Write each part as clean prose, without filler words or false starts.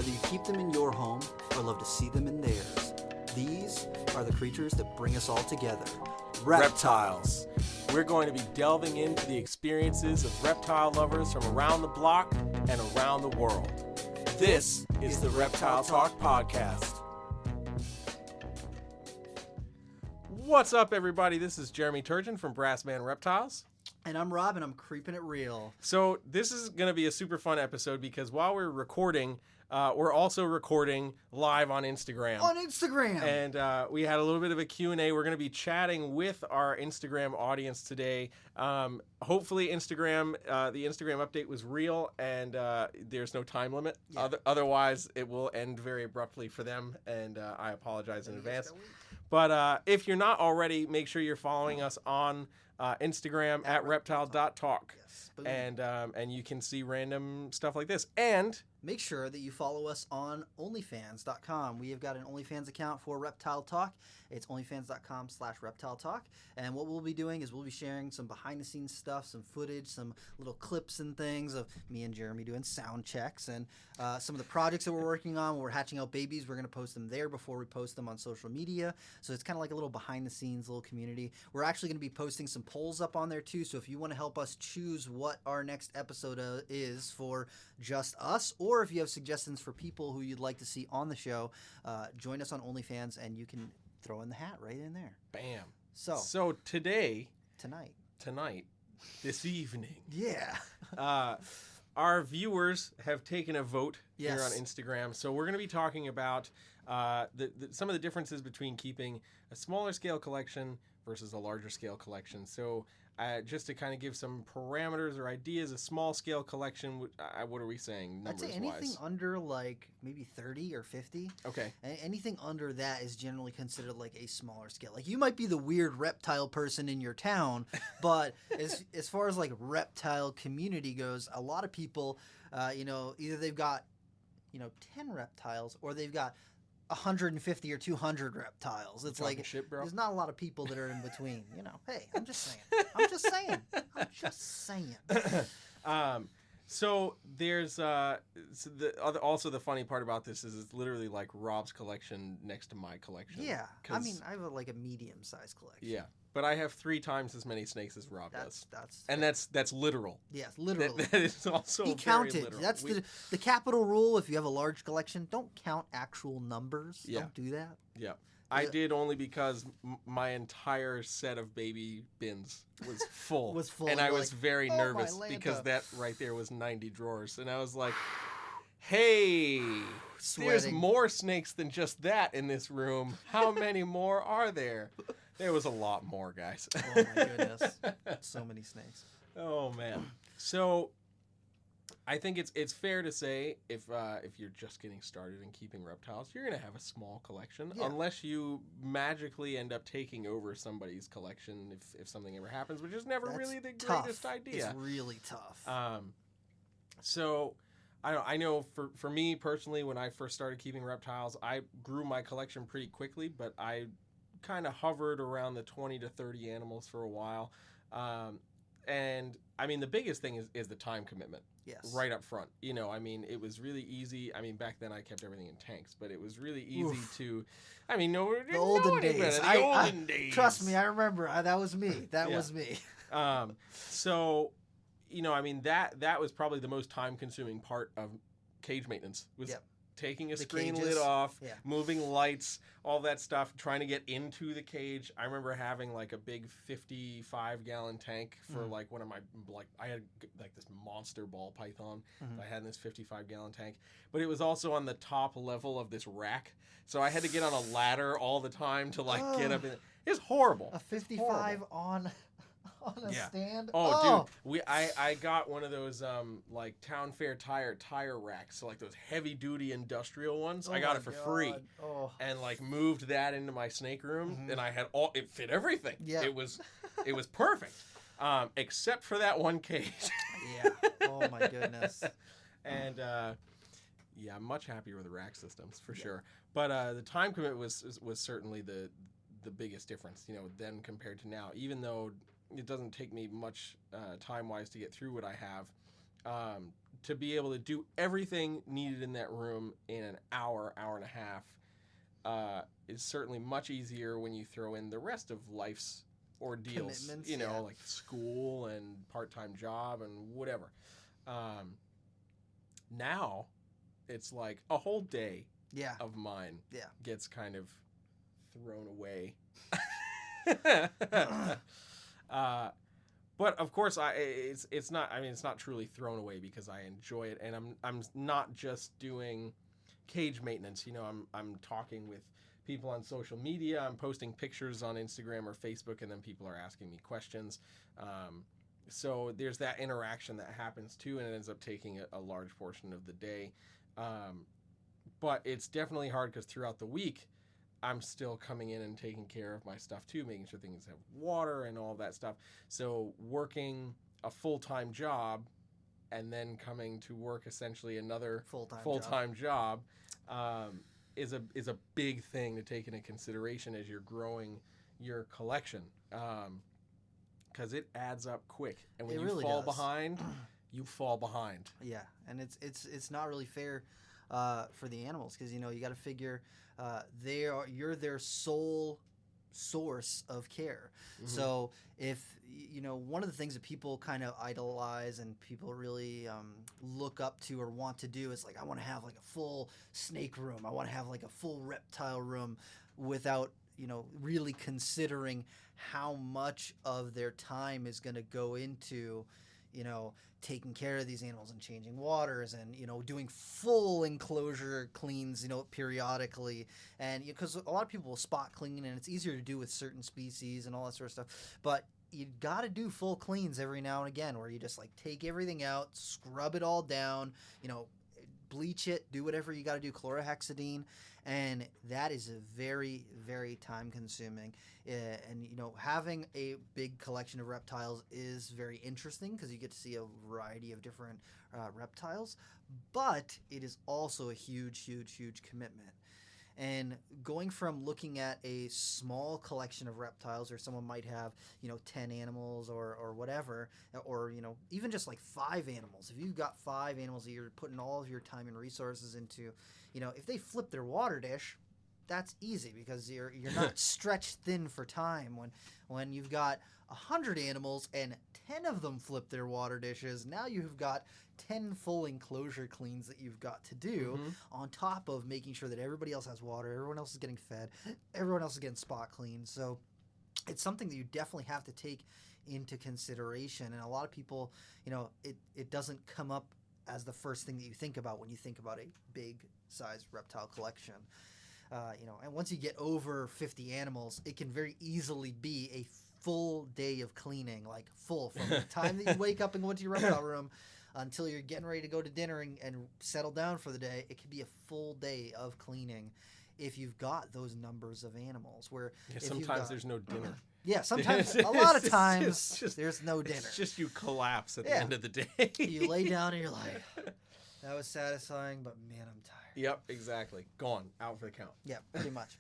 Whether you keep them in your home or love to see them in theirs, these are the creatures that bring us all together. Reptiles. We're going to be delving into the experiences of reptile lovers from around the block and around the world. This is the Reptile Talk Podcast. What's up, everybody? This is Jeremy Turgeon from Brassman Reptiles. And I'm Rob, and I'm keeping it real. So this is going to be a super fun episode because while we're recording, we're also recording live on Instagram. And we had a little bit of a Q&A. We're going to be chatting with our Instagram audience today. Hopefully the Instagram update was real and there's no time limit. Yeah. Otherwise, it will end very abruptly for them, and I apologize in advance. But if you're not already, make sure you're following us on Instagram at reptile.talk. Yes. And you can see random stuff like this. And make sure that you follow us on OnlyFans.com. We have got an OnlyFans account for Reptile Talk. It's OnlyFans.com/Reptile Talk. And what we'll be doing is we'll be sharing some behind-the-scenes stuff, some footage, some little clips and things of me and Jeremy doing sound checks, and some of the projects that we're working on. When we're hatching out babies, we're going to post them there before we post them on social media. So it's kind of like a little behind-the-scenes little community. We're actually going to be posting some polls up on there too. So if you want to help us choose what our next episode is for just us, or if you have suggestions for people who you'd like to see on the show, join us on OnlyFans, and you can throw in the hat right in there. Bam. So tonight, this evening, yeah, our viewers have taken a vote yes. here on Instagram. So we're going to be talking about some of the differences between keeping a smaller scale collection versus a larger scale collection. So just to kind of give some parameters or ideas, a small scale collection, what are we saying numbers-wise? I'd say anything under like maybe 30 or 50. Okay. Anything under that is generally considered like a smaller scale. Like you might be the weird reptile person in your town, but as far as like reptile community goes, a lot of people, either they've got, 10 reptiles or they've got 150 or 200 reptiles. It's like shit, bro. There's not a lot of people that are in between. Hey, I'm just saying. So there's also the funny part about this is it's literally like Rob's collection next to my collection. Yeah, I mean I have a medium-sized collection. Yeah, but I have 3 times as many snakes as Rob does. That's literal. Yes, literally. That is also he counted. Literal. That's the capital rule. If you have a large collection, don't count actual numbers. Yeah. Don't do that. Yeah. I did only because my entire set of baby bins was full. And I was very nervous because that right there was 90 drawers. And I was like, hey, there's more snakes than just that in this room. How many more are there? There was a lot more, guys. Oh, my goodness. So many snakes. Oh, man. So I think it's fair to say if you're just getting started in keeping reptiles, you're going to have a small collection unless you magically end up taking over somebody's collection if something ever happens, which is never really the greatest idea. It's really tough. So I know for me personally, when I first started keeping reptiles, I grew my collection pretty quickly, but I kind of hovered around the 20 to 30 animals for a while. And I mean, the biggest thing is the time commitment. Yes. Right up front. It was really easy. I mean, back then I kept everything in tanks, but it was really easy to, the olden days. The olden days. Trust me, I remember. That was me. That was me. So, that was probably the most time consuming part of cage maintenance was taking a screen lid off, moving lights, all that stuff, trying to get into the cage. I remember having like a big 55-gallon tank for like one of my, I had like this monster ball python that I had in this 55-gallon tank, but it was also on the top level of this rack. So I had to get on a ladder all the time to get up in it. It was horrible. A 55 on a stand. Dude, I got one of those like Town Fair tire racks, so like those heavy duty industrial ones. I got it for free, and like moved that into my snake room, and I had it fit everything. Yeah, it was perfect, except for that one cage. Yeah. Oh my goodness. And I'm much happier with the rack systems for sure. But the time commitment was certainly the biggest difference, then compared to now. Even though it doesn't take me much time-wise to get through what I have, to be able to do everything needed in that room in an hour and a half is certainly much easier when you throw in the rest of life's ordeals, like school and part-time job and whatever. Now it's like a whole day of mine gets kind of thrown away. But of course, it's not truly thrown away because I enjoy it, and I'm not just doing cage maintenance. I'm talking with people on social media. I'm posting pictures on Instagram or Facebook, and then people are asking me questions. So there's that interaction that happens too, and it ends up taking a large portion of the day. But it's definitely hard because throughout the week, I'm still coming in and taking care of my stuff too, making sure things have water and all that stuff. So working a full-time job and then coming to work essentially another full-time job is a big thing to take into consideration as you're growing your collection, because it adds up quick. And when you fall behind, you fall behind. Yeah, and it's not really fair for the animals, because you got to figure you're their sole source of care. Mm-hmm. So if one of the things that people kind of idolize and people really look up to or want to do is like, I want to have like a full snake room, I want to have like a full reptile room, without really considering how much of their time is going to go into taking care of these animals and changing waters and doing full enclosure cleans periodically. And because a lot of people will spot clean, and it's easier to do with certain species and all that sort of stuff, but you got to do full cleans every now and again, where you just like take everything out, scrub it all down, bleach it, do whatever you got to do, chlorhexidine, and that is a very, very time consuming. And having a big collection of reptiles is very interesting because you get to see a variety of different reptiles, but it is also a huge commitment. And going from looking at a small collection of reptiles, or someone might have 10 animals or whatever, or even just like 5 animals. If you've got 5 animals that you're putting all of your time and resources into, if they flip their water dish, that's easy because you're not stretched thin for time. When you've got 100 animals and 10 of them flip their water dishes, now you've got 10 full enclosure cleans that you've got to do, on top of making sure that everybody else has water, everyone else is getting fed, everyone else is getting spot cleaned. So it's something that you definitely have to take into consideration. And a lot of people, it doesn't come up as the first thing that you think about when you think about a big size reptile collection. And once you get over 50 animals, it can very easily be a full day of cleaning, like full, from the time that you wake up and go into your reptile room until you're getting ready to go to dinner and settle down for the day. It can be a full day of cleaning if you've got those numbers of animals. Where sometimes there's no dinner. Yeah, sometimes, a lot of times, there's no dinner. It's just you collapse at the end of the day. You lay down and you're like, that was satisfying, but man, I'm tired. Yep, exactly. Gone. Out for the count. Yeah, pretty much.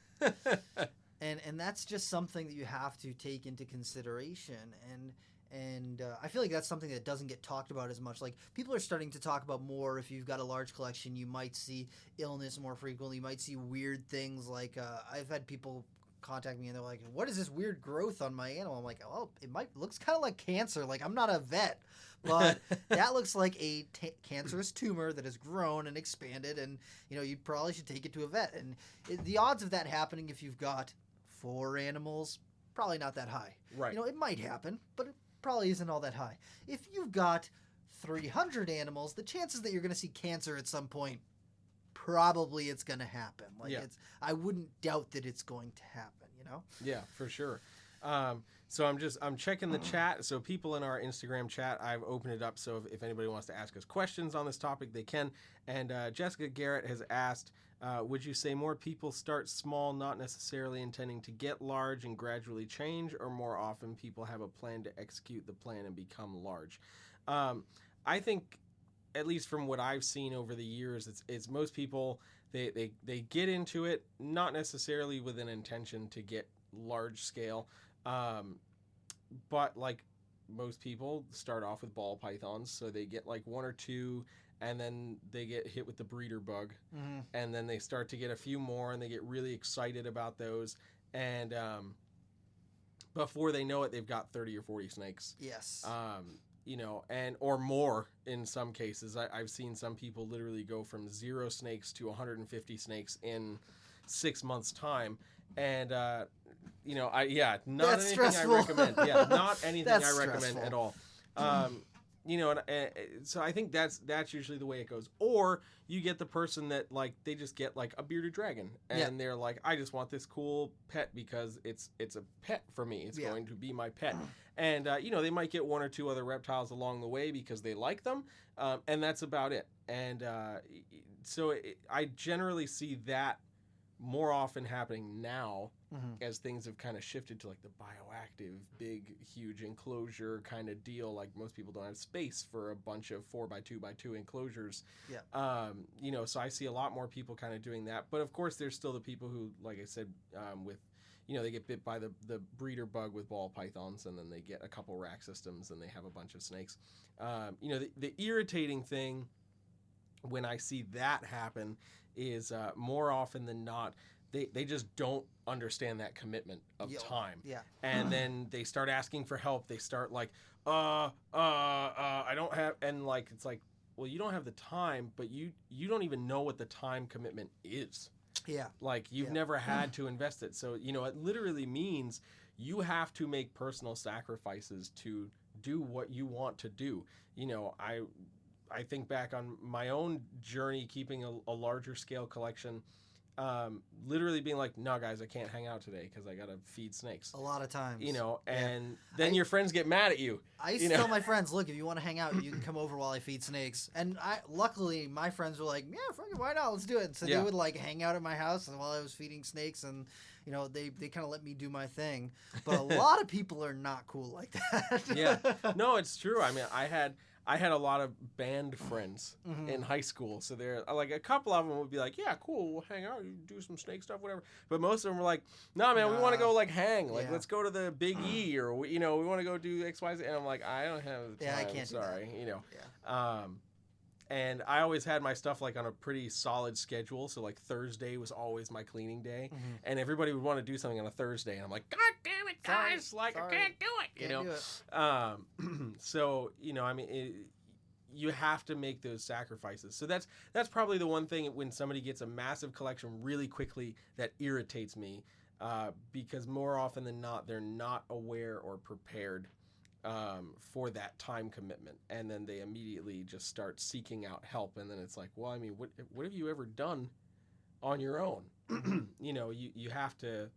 And that's just something that you have to take into consideration. And I feel like that's something that doesn't get talked about as much. Like, people are starting to talk about more. If you've got a large collection, you might see illness more frequently. You might see weird things. Like, I've had people contact me and they're like, what is this weird growth on my animal? I'm like, oh, looks kind of like cancer. Like, I'm not a vet, but that looks like a cancerous tumor that has grown and expanded, and you probably should take it to a vet. And the odds of that happening, if you've got 4 animals, probably not that high. Right. It might happen, but it probably isn't all that high. If you've got 300 animals, the chances that you're going to see cancer at some point, probably it's going to happen. I wouldn't doubt that it's going to happen, Yeah, for sure. So I'm checking the chat. So people in our Instagram chat, I've opened it up. So if anybody wants to ask us questions on this topic, they can. And Jessica Garrett has asked, would you say more people start small, not necessarily intending to get large and gradually change, or more often people have a plan to execute the plan and become large? I think, at least from what I've seen over the years, it's most people, they get into it not necessarily with an intention to get large scale, but like most people start off with ball pythons, so they get like 1 or 2, and then they get hit with the breeder bug, Mm-hmm. and then they start to get a few more, and they get really excited about those, and before they know it, they've got 30 or 40 snakes. Yes. You know, and or more in some cases. I've seen some people literally go from 0 snakes to 150 snakes in 6 months' time, and you know, not That's anything stressful. I recommend. Yeah, not anything I That's recommend stressful. at all. You know, and so I think that's usually the way it goes. Or you get the person that like they just get like a bearded dragon, and they're like, I just want this cool pet because it's a pet for me. It's going to be my pet. And you know, they might get 1 or 2 other reptiles along the way because they like them, and that's about it. And so I generally see that more often happening now as things have kind of shifted to like the bioactive, big, huge enclosure kind of deal. Like most people don't have space for a bunch of 4x2x2 enclosures. Yeah. You know, so I see a lot more people kind of doing that. But of course, there's still the people who, like I said, with, you know, they get bit by the breeder bug with ball pythons, and then they get a couple rack systems, and they have a bunch of snakes. You know, the irritating thing when I see that happen is more often than not, they just don't understand that commitment of time. Yeah. And then they start asking for help. They start like, I don't have, and like, it's like, well, you don't have the time, but you don't even know what the time commitment is. Yeah. Like you've never had to invest it. So, you know, it literally means you have to make personal sacrifices to do what you want to do. You know, I think back on my own journey keeping a larger scale collection, literally being like, no guys, I can't hang out today because I gotta feed snakes A lot of times. you know, and then your friends get mad at you. I used to tell my friends, look, if you want to hang out, you can come over while I feed snakes. And luckily my friends were like, yeah, fuck it, why not, let's do it. So they would like hang out at my house while I was feeding snakes, and you know, they kind of let me do my thing. But a lot of people are not cool like that. Yeah, no, it's true. I mean, I had a lot of band friends in high school, so they're like, a couple of them would be like, yeah, cool, we'll hang out, you do some snake stuff, whatever. But most of them were like, no, man, we want to go like hang, like let's go to the Big E, or you know, we want to go do X, Y, Z. And I'm like, I don't have the time. I can't. Sorry, you know. Yeah. And I always had my stuff like on a pretty solid schedule. So like Thursday was always my cleaning day, and everybody would want to do something on a Thursday, and I'm like, God damn it, guys! Sorry. I can't do it. You know. Do it. So you know, I mean, you have to make those sacrifices. So that's probably the one thing when somebody gets a massive collection really quickly that irritates me, because more often than not, they're not aware or prepared for that time commitment, and then they immediately just start seeking out help, and then it's like, well, I mean, what have you ever done on your own? You know, you have to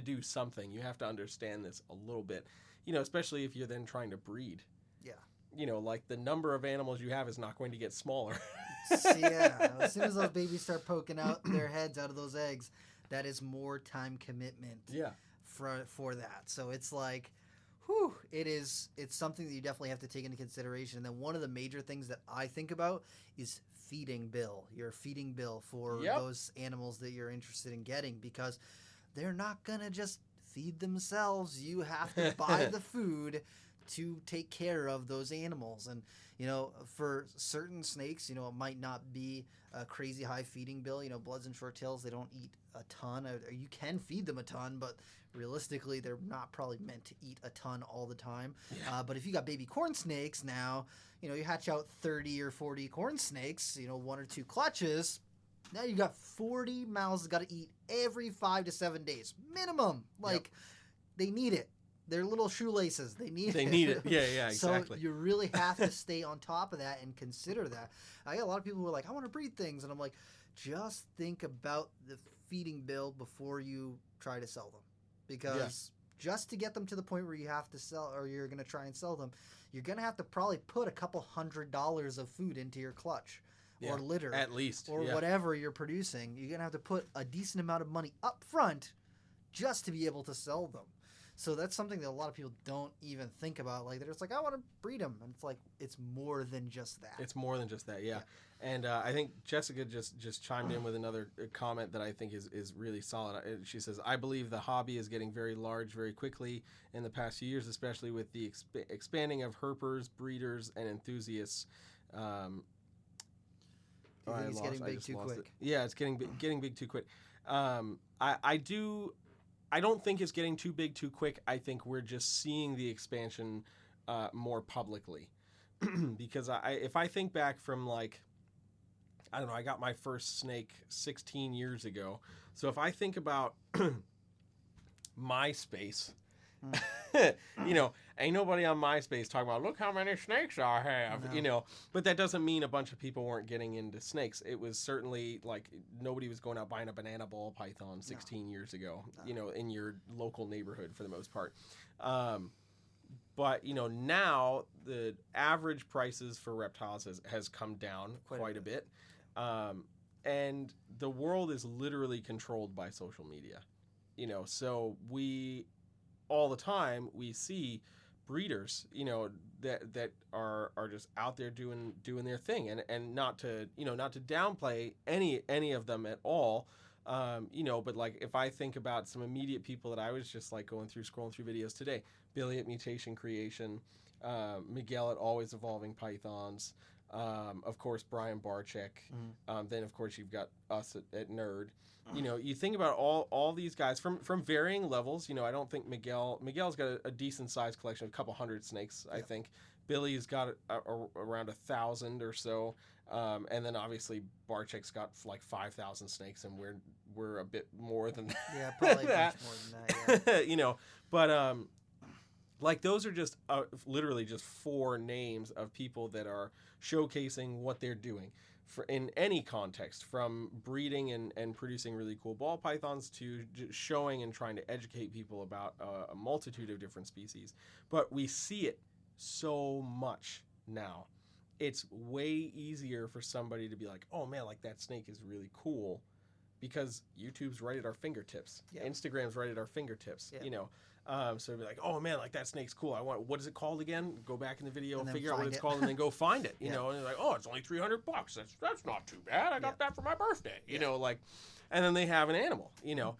do something. You have to understand this a little bit, you know, especially if you're then trying to breed. Yeah. You know, like the number of animals you have is not going to get smaller. Yeah, as soon as those babies start poking out their heads out of those eggs, that is more time commitment. Yeah. For that. So it's like, whew, it's something that you definitely have to take into consideration. And then one of the major things that I think about is feeding bill. Your feeding bill for those animals that you're interested in getting, because they're not gonna just feed themselves. You have to buy the food to take care of those animals. And you know, for certain snakes, you know, it might not be a crazy high feeding bill. You know, Bloods and Short Tails, they don't eat a ton. You can feed them a ton, but realistically, they're not probably meant to eat a ton all the time. But if you got baby corn snakes now, you know, you hatch out 30 or 40 corn snakes, you know, 1 or 2 clutches. Now you got 40 mouths got to eat every 5 to 7 days minimum. Like, they need it. They're little shoelaces. They need it. Yeah, exactly. So you really have to stay on top of that and consider that. I got a lot of people who are like, I want to breed things. And I'm like, just think about the feeding bill before you try to sell them. Because just to get them to the point where you have to sell, or you're going to try and sell them, you're going to have to probably put a couple $100s of food into your clutch. Or litter. At least. Or whatever you're producing. You're going to have to put a decent amount of money up front just to be able to sell them. So that's something that a lot of people don't even think about. Like, they're just like, I want to breed them. And it's like, it's more than just that. It's more than just that, yeah. And I think Jessica just chimed in with another comment that I think is really solid. She says, I believe the hobby is getting very large very quickly in the past few years, especially with the expanding of herpers, breeders, and enthusiasts. Do you think it's getting big too quick? Yeah, it's getting big too quick. I don't think it's getting too big too quick. I think we're just seeing the expansion more publicly. Because if I think back from like, I don't know, I got my first snake 16 years ago. So if I think about MySpace, you know, ain't nobody on MySpace talking about, look how many snakes I have, No. you know, but that doesn't mean a bunch of people weren't getting into snakes. It was certainly like nobody was going out buying a banana ball python 16 years ago, you know, in your local neighborhood for the most part. But, you know, now the average prices for reptiles has come down quite a bit. And the world is literally controlled by social media, you know, so all the time we see breeders, you know, that are just out there doing their thing, and not to downplay any of them at all. You know, but like if I think about some immediate people that I was just like scrolling through videos today, Billy at Mutation Creation, Miguel at Always Evolving Pythons, of course Brian Barczyk, then of course you've got us at Nerd. You know, you think about all these guys from varying levels. You know, I don't think Miguel's got a decent sized collection, a couple hundred snakes, I think. Billy's got around 1,000 or so, and then obviously Barczyk's got like 5,000 snakes, and we're a bit more than that. Yeah, probably a bunch more than that. Yeah. You know, but like those are just literally just 4 names of people that are showcasing what they're doing in any context, from breeding and producing really cool ball pythons to just showing and trying to educate people about a multitude of different species. But we see it so much now. It's way easier for somebody to be like, oh man, like that snake is really cool, because YouTube's right at our fingertips. Yeah. Instagram's right at our fingertips. Yeah. You know, so it'd be like, oh man, like that snake's cool. What is it called again? Go back in the video, figure out what it's called, and then go find it. You know, and they're like, oh, it's only $300. That's not too bad. I got that for my birthday. You know, like, and then they have an animal. You know,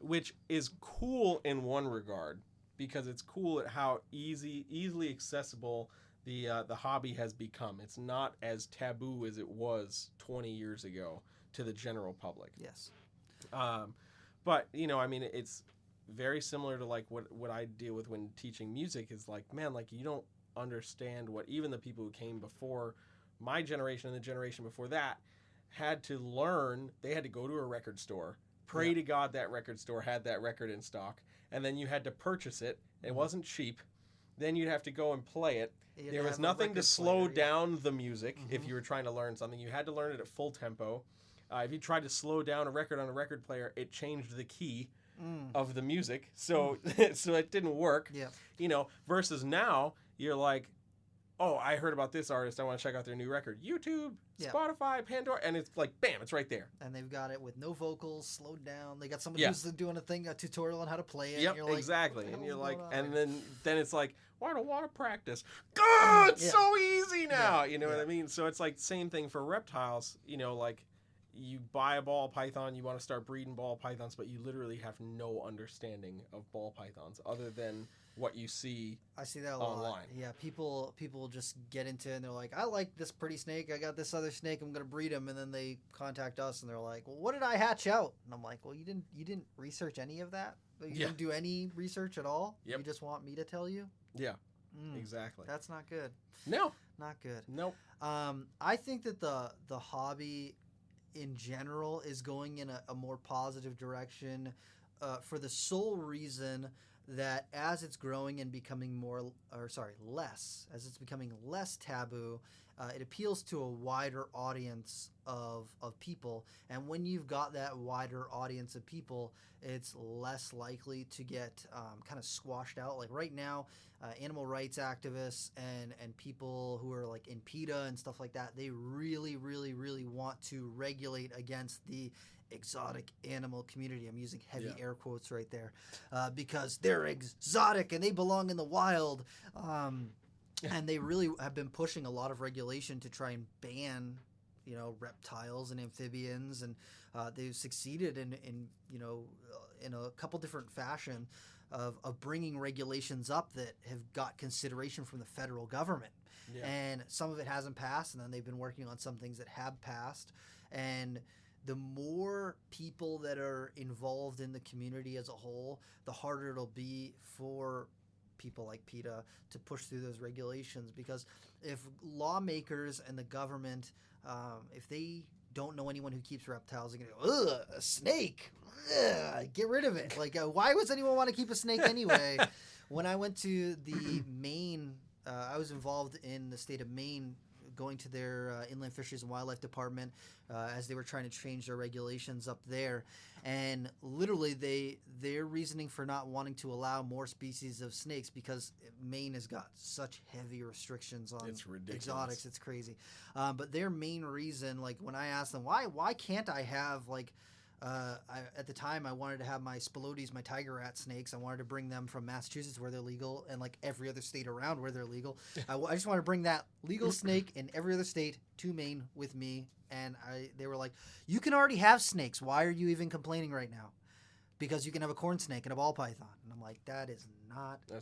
which is cool in one regard, because it's cool at how easily accessible the hobby has become. It's not as taboo as it was 20 years ago to the general public. Yes. But you know, I mean, it's very similar to like what I deal with when teaching music. Is like, man, like you don't understand what even the people who came before my generation and the generation before that had to learn. They had to go to a record store, pray to God that record store had that record in stock, and then you had to purchase it. It wasn't cheap. Then you'd have to go and play it. There was nothing to slow down the music. If you were trying to learn something, you had to learn it at full tempo. If you tried to slow down a record on a record player, it changed the key of the music, so so it didn't work. Yeah. You know, versus now you're like, oh, I heard about this artist, I want to check out their new record. YouTube, Spotify, Pandora, and it's like, bam, it's right there. And they've got it with no vocals, slowed down. They got somebody who's doing a tutorial on how to play it. Yep, and you're like, exactly. And you're like, and then it's like, well, I don't want to practice. It's so easy now. You know what I mean? So it's like same thing for reptiles. You know, like, you buy a ball python, you want to start breeding ball pythons, but you literally have no understanding of ball pythons other than what you see. I see that a online. lot. Yeah, people just get into it and they're like, I like this pretty snake. I got this other snake. I'm gonna breed him, and then they contact us and they're like, well, what did I hatch out? And I'm like, well, you didn't research any of that. You didn't do any research at all. Yep. You just want me to tell you. Yeah. Exactly. That's not good. No. Not good. Nope. I think that the hobby in general is going in a more positive direction for the sole reason that as it's growing and becoming as it's becoming less taboo, it appeals to a wider audience of people. And when you've got that wider audience of people, it's less likely to get kind of squashed out. Like right now, animal rights activists and people who are like in PETA and stuff like that, they really, really, really want to regulate against the exotic animal community. I'm using heavy air quotes right there because they're exotic and they belong in the wild. And they really have been pushing a lot of regulation to try and ban reptiles and amphibians, and they've succeeded in a couple different fashion of bringing regulations up that have got consideration from the federal government. Yeah. And some of it hasn't passed, and then they've been working on some things that have passed. And the more people that are involved in the community as a whole, the harder it'll be for people like PETA to push through those regulations. Because if lawmakers and the government, if they don't know anyone who keeps reptiles, they're going to go, ugh, a snake, ugh, get rid of it. Like, why would anyone want to keep a snake anyway? When I went to the Maine, I was involved in the state of Maine, going to their Inland Fisheries and Wildlife Department as they were trying to change their regulations up there. And literally their reasoning for not wanting to allow more species of snakes, because Maine has got such heavy restrictions on exotics. It's crazy. But their main reason, like when I asked them, why can't I have at the time I wanted to have my Spilotes, my tiger rat snakes. I wanted to bring them from Massachusetts where they're legal, and like every other state around where they're legal. I just want to bring that legal snake in every other state to Maine with me. And they were like, you can already have snakes. Why are you even complaining right now? Because you can have a corn snake and a ball python. And I'm like, that's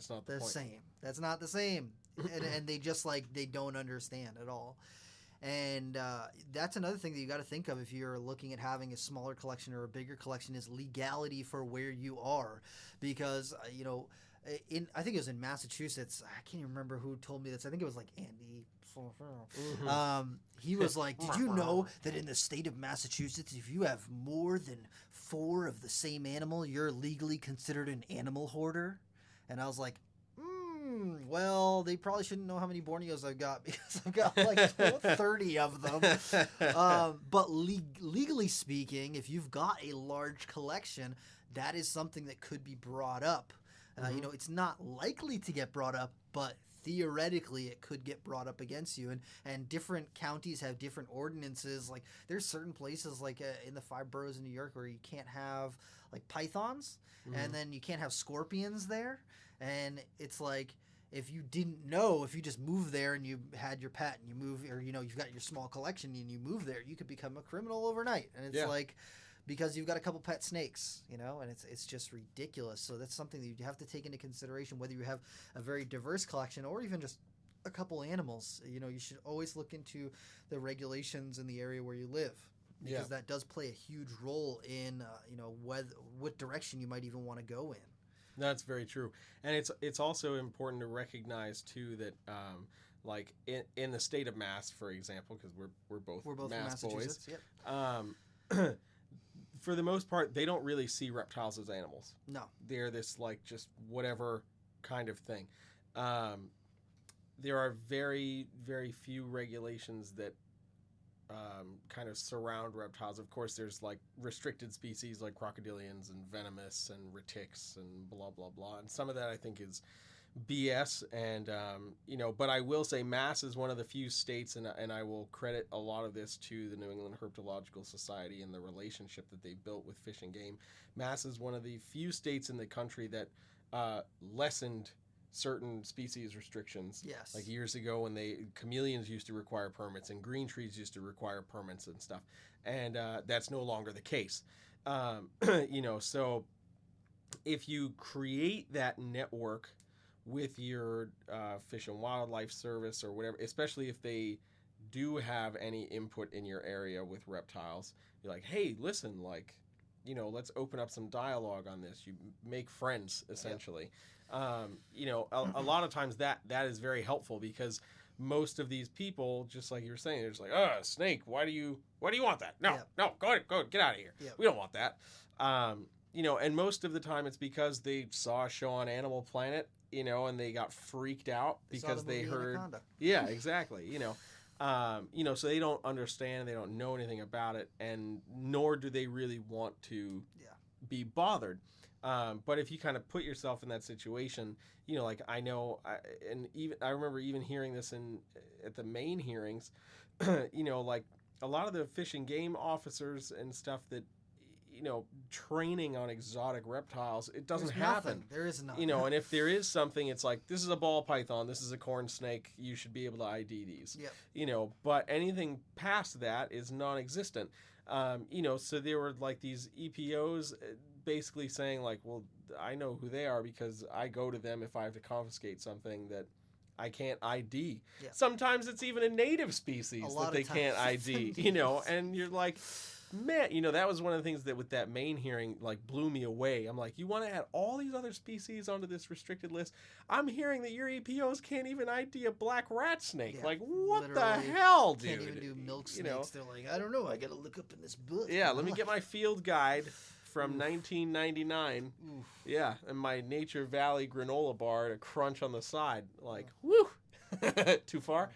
not the same. That's not the same. and they just they don't understand at all. And that's another thing that you got to think of if you're looking at having a smaller collection or a bigger collection, is legality for where you are. Because, I think it was in Massachusetts. I can't even remember who told me this. I think it was Andy. Mm-hmm. He was like, did you know that in the state of Massachusetts, if you have more than 4 of the same animal, you're legally considered an animal hoarder? And I was like, well, they probably shouldn't know how many Borneos I've got, because I've got 30 of them. But legally speaking, if you've got a large collection, that is something that could be brought up. Mm-hmm. It's not likely to get brought up, but theoretically it could get brought up against you. And different counties have different ordinances. Like there's certain places in the 5 boroughs in New York where you can't have pythons, mm-hmm. and then you can't have scorpions there. And it's like, if you didn't know, if you just moved there and you had your pet and you move, or you've got your small collection and you move there, you could become a criminal overnight. And it's because you've got a couple pet snakes, and it's just ridiculous. So that's something that you have to take into consideration, whether you have a very diverse collection or even just a couple animals. You should always look into the regulations in the area where you live, because that does play a huge role in what direction you might even want to go in. That's very true. And it's also important to recognize too that in the state of Mass, for example, because we're both Mass boys. Yep. For the most part, they don't really see reptiles as animals. No. They're this just whatever kind of thing. There are very, very few regulations that kind of surround reptiles. Of course, there's restricted species like crocodilians and venomous and retics and blah blah blah, and some of that I think is BS. And but I will say Mass is one of the few states, and I will credit a lot of this to the New England Herpetological Society and the relationship that they built with Fish and Game. Mass is one of the few states in the country that lessened certain species restrictions. Yes. Like years ago when chameleons used to require permits and green trees used to require permits and stuff. And that's no longer the case. So if you create that network with your Fish and Wildlife Service or whatever, especially if they do have any input in your area with reptiles, you're like, hey, listen, let's open up some dialogue on this. You make friends, essentially. Yep. A lot of times that is very helpful, because most of these people, just like you were saying, they're just like, oh, snake, why do you want that? No, go ahead, get out of here. Yep. We don't want that. And most of the time it's because they saw a show on Animal Planet, and they got freaked out because they heard. Anaconda. Yeah, exactly. So they don't understand, they don't know anything about it, and nor do they really want to be bothered. But if you kind of put yourself in that situation, I know, I remember even hearing this at the Maine hearings, a lot of the Fish and Game officers and stuff that, training on exotic reptiles, it doesn't There's happen. Nothing. There is nothing. And if there is something, it's like, this is a ball python, this is a corn snake, you should be able to ID these. Yep. But anything past that is non-existent. So there were like these EPOs basically saying like, well, I know who they are because I go to them if I have to confiscate something that I can't ID. Yeah. Sometimes it's even a native species that they can't ID, and you're like, man, that was one of the things that with that Maine hearing like blew me away. I'm like, you want to add all these other species onto this restricted list? I'm hearing that your EPOs can't even ID a black rat snake. Yeah, like, what the literally hell, dude? Can't even do milk snakes. They're like, I don't know. I got to look up in this book. Yeah, let me get my field guide from 1999. Oof. Yeah, and my Nature Valley granola bar to crunch on the side. Like, woo! Too far?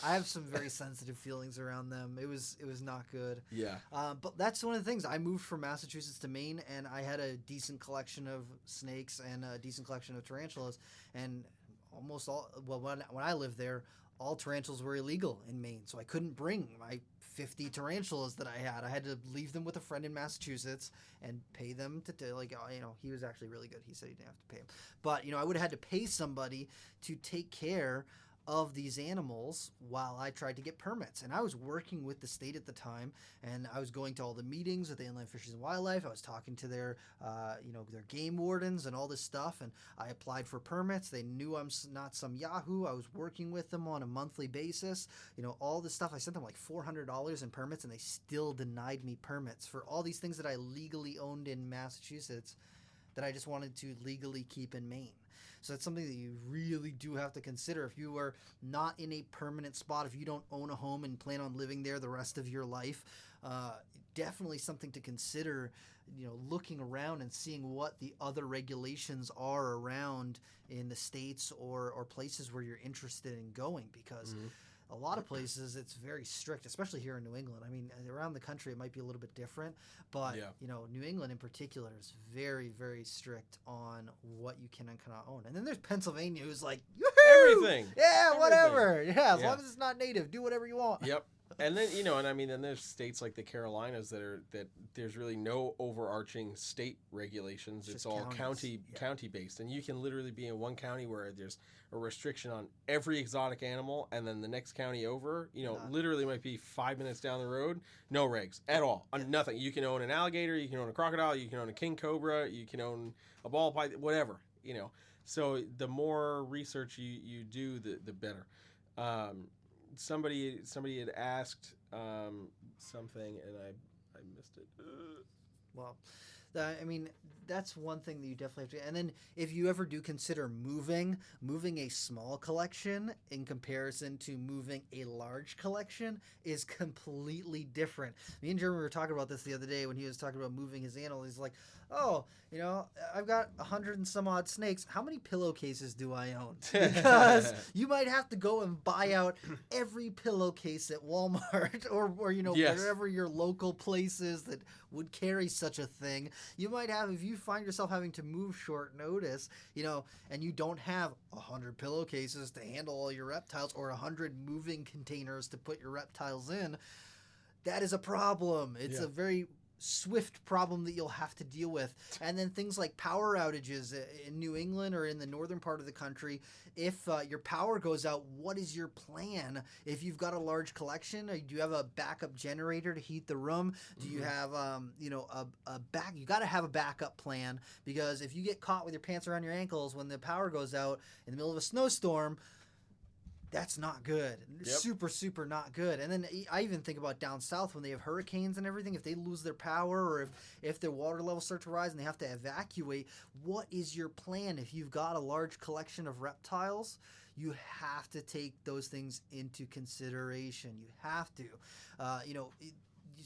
I have some very sensitive feelings around them. It was not good. Yeah. But that's one of the things. I moved from Massachusetts to Maine, and I had a decent collection of snakes and a decent collection of tarantulas. And almost all, well, when I lived there, all tarantulas were illegal in Maine, so I couldn't bring my 50 tarantulas that I had. I had to leave them with a friend in Massachusetts and pay them to like, he was actually really good. He said he didn't have to pay him. But, I would have had to pay somebody to take care of these animals while I tried to get permits. And I was working with the state at the time, and I was going to all the meetings with the Inland Fisheries and Wildlife. I was talking to their game wardens and all this stuff, and I applied for permits. They knew I'm not some yahoo. I was working with them on a monthly basis. All this stuff. I sent them like $400 in permits, and they still denied me permits for all these things that I legally owned in Massachusetts that I just wanted to legally keep in Maine. So that's something that you really do have to consider. If you are not in a permanent spot, if you don't own a home and plan on living there the rest of your life, definitely something to consider, looking around and seeing what the other regulations are around in the states or places where you're interested in going, because a lot of places it's very strict, especially here in New England. I mean, around the country it might be a little bit different, but New England in particular is very, very strict on what you can and cannot own. And then there's Pennsylvania, who's like, yoo-hoo! Everything. Yeah, whatever. Yeah, as long as it's not native, do whatever you want. Yep. And then then there's states like the Carolinas that there's really no overarching state regulations. It's all county based, and you can literally be in one county where there's a restriction on every exotic animal, and then the next county over, literally might be 5 minutes down the road, no regs at all, nothing. You can own an alligator, you can own a crocodile, you can own a king cobra, you can own a ball python, whatever. So the more research you do, the better. Somebody had asked something, and I missed it. Well, that's one thing that you definitely have to. And then if you ever do consider moving a small collection in comparison to moving a large collection is completely different. Me and Jeremy were talking about this the other day when he was talking about moving his animal. He's like, oh, I've got 100 and some odd snakes. How many pillowcases do I own? Because you might have to go and buy out every pillowcase at Walmart or wherever your local place is that would carry such a thing. You might have, if you find yourself having to move short notice, and you don't have 100 pillowcases to handle all your reptiles or 100 moving containers to put your reptiles in, that is a problem. It's a very swift problem that you'll have to deal with. And then things like power outages in New England or in the northern part of the country, if your power goes out, what is your plan? If you've got a large collection, do you have a backup generator to heat the room? Do you have you got to have a backup plan, because if you get caught with your pants around your ankles when the power goes out in the middle of a snowstorm, that's not good. Yep. Super, super not good. And then I even think about down south when they have hurricanes and everything. If they lose their power, or if their water levels start to rise and they have to evacuate, what is your plan? If you've got a large collection of reptiles, you have to take those things into consideration. You have to.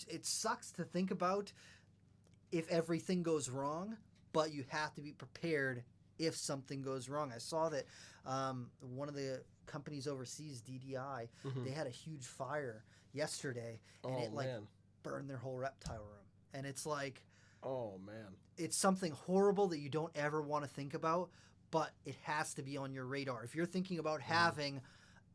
It sucks to think about if everything goes wrong, but you have to be prepared if something goes wrong. I saw that one of the companies overseas, DDI, they had a huge fire yesterday, and it burned their whole reptile room. And it's like, oh man, it's something horrible that you don't ever want to think about, but it has to be on your radar. If you're thinking about having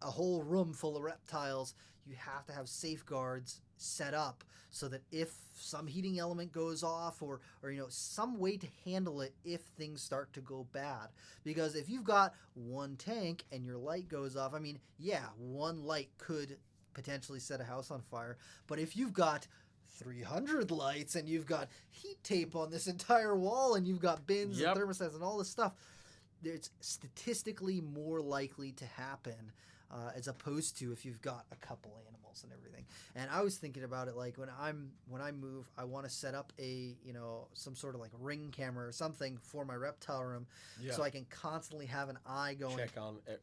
a whole room full of reptiles, you have to have safeguards set up so that if some heating element goes off or some way to handle it if things start to go bad. Because if you've got one tank and your light goes off, I mean, yeah, one light could potentially set a house on fire, but if you've got 300 lights and you've got heat tape on this entire wall and you've got bins and thermostats and all this stuff, it's statistically more likely to happen as opposed to if you've got a couple animals and everything. And I was thinking about it like when I move, I want to set up a some sort of like ring camera or something for my reptile room, so I can constantly have an eye going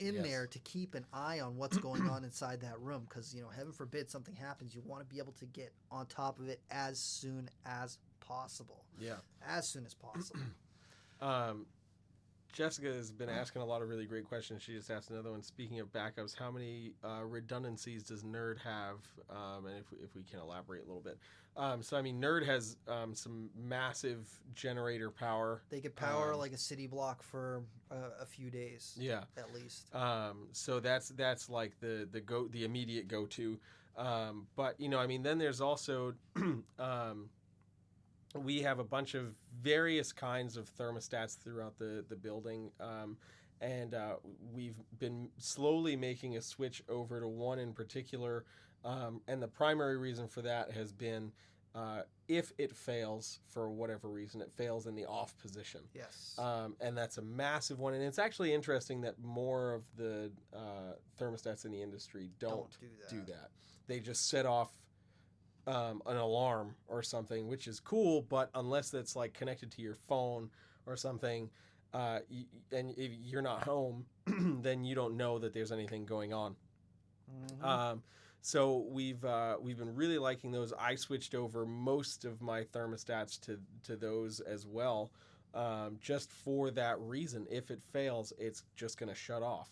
there to keep an eye on what's going on inside that room. Because heaven forbid something happens, you want to be able to get on top of it as soon as possible. Yeah, as soon as possible. Jessica has been asking a lot of really great questions. She just asked another one. Speaking of backups, how many redundancies does Nerd have? And if we can elaborate a little bit. So, I mean, Nerd has some massive generator power. They could power like a city block for a few days. Yeah, at least. So that's like the immediate go-to. But I mean, then there's also we have a bunch of various kinds of thermostats throughout the building, and we've been slowly making a switch over to one in particular, and the primary reason for that has been if it fails for whatever reason, it fails in the off position. Yes. And that's a massive one, and it's actually interesting that more of the thermostats in the industry don't do that. They just set off an alarm or something, which is cool, but unless that's like connected to your phone or something, and if you're not home, then you don't know that there's anything going on. Mm-hmm. So we've been really liking those. I switched over most of my thermostats to those as well, just for that reason. If it fails, it's just going to shut off.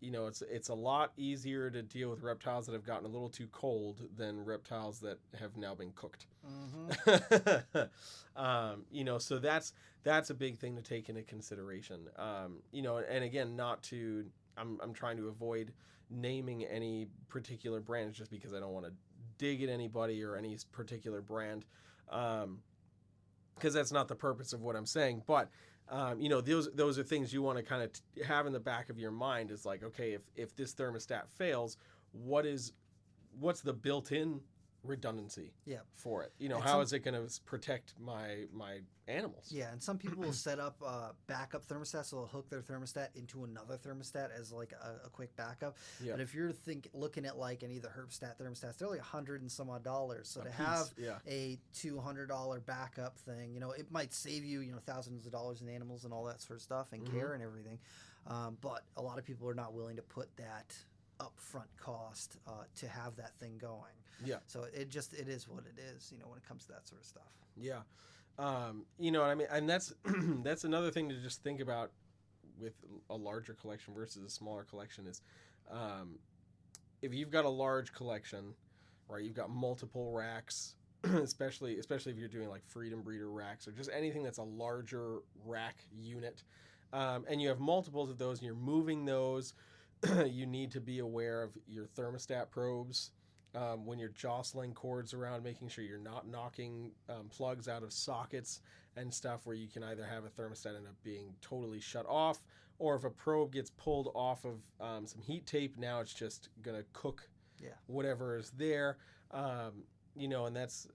It's a lot easier to deal with reptiles that have gotten a little too cold than reptiles that have now been cooked. Mm-hmm. So that's a big thing to take into consideration. And again, I'm trying to avoid naming any particular brands just because I don't want to dig at anybody or any particular brand, because that's not the purpose of what I'm saying. But those are things you want to kind of have in the back of your mind. Is like, okay, if this thermostat fails, what's the built-in redundancy for it? How is it going to protect my animals? Yeah, and some people will set up backup thermostats, so they'll hook their thermostat into another thermostat as like a quick backup. Yeah. But if you're looking at like any of the Herbstat thermostats, they're like $100 and some odd dollars. So to have a $200 backup thing, it might save you thousands of dollars in animals and all that sort of stuff and care and everything. But a lot of people are not willing to put that upfront cost to have that thing going. Yeah. So it is what it is, when it comes to that sort of stuff. Yeah. What I mean, and that's that's another thing to just think about with a larger collection versus a smaller collection is, if you've got a large collection, right, you've got multiple racks, especially if you're doing like Freedom Breeder racks or just anything that's a larger rack unit, and you have multiples of those and you're moving those, you need to be aware of your thermostat probes. When you're jostling cords around, making sure you're not knocking plugs out of sockets and stuff where you can either have a thermostat end up being totally shut off, or if a probe gets pulled off of some heat tape, now it's just going to cook whatever is there. And that's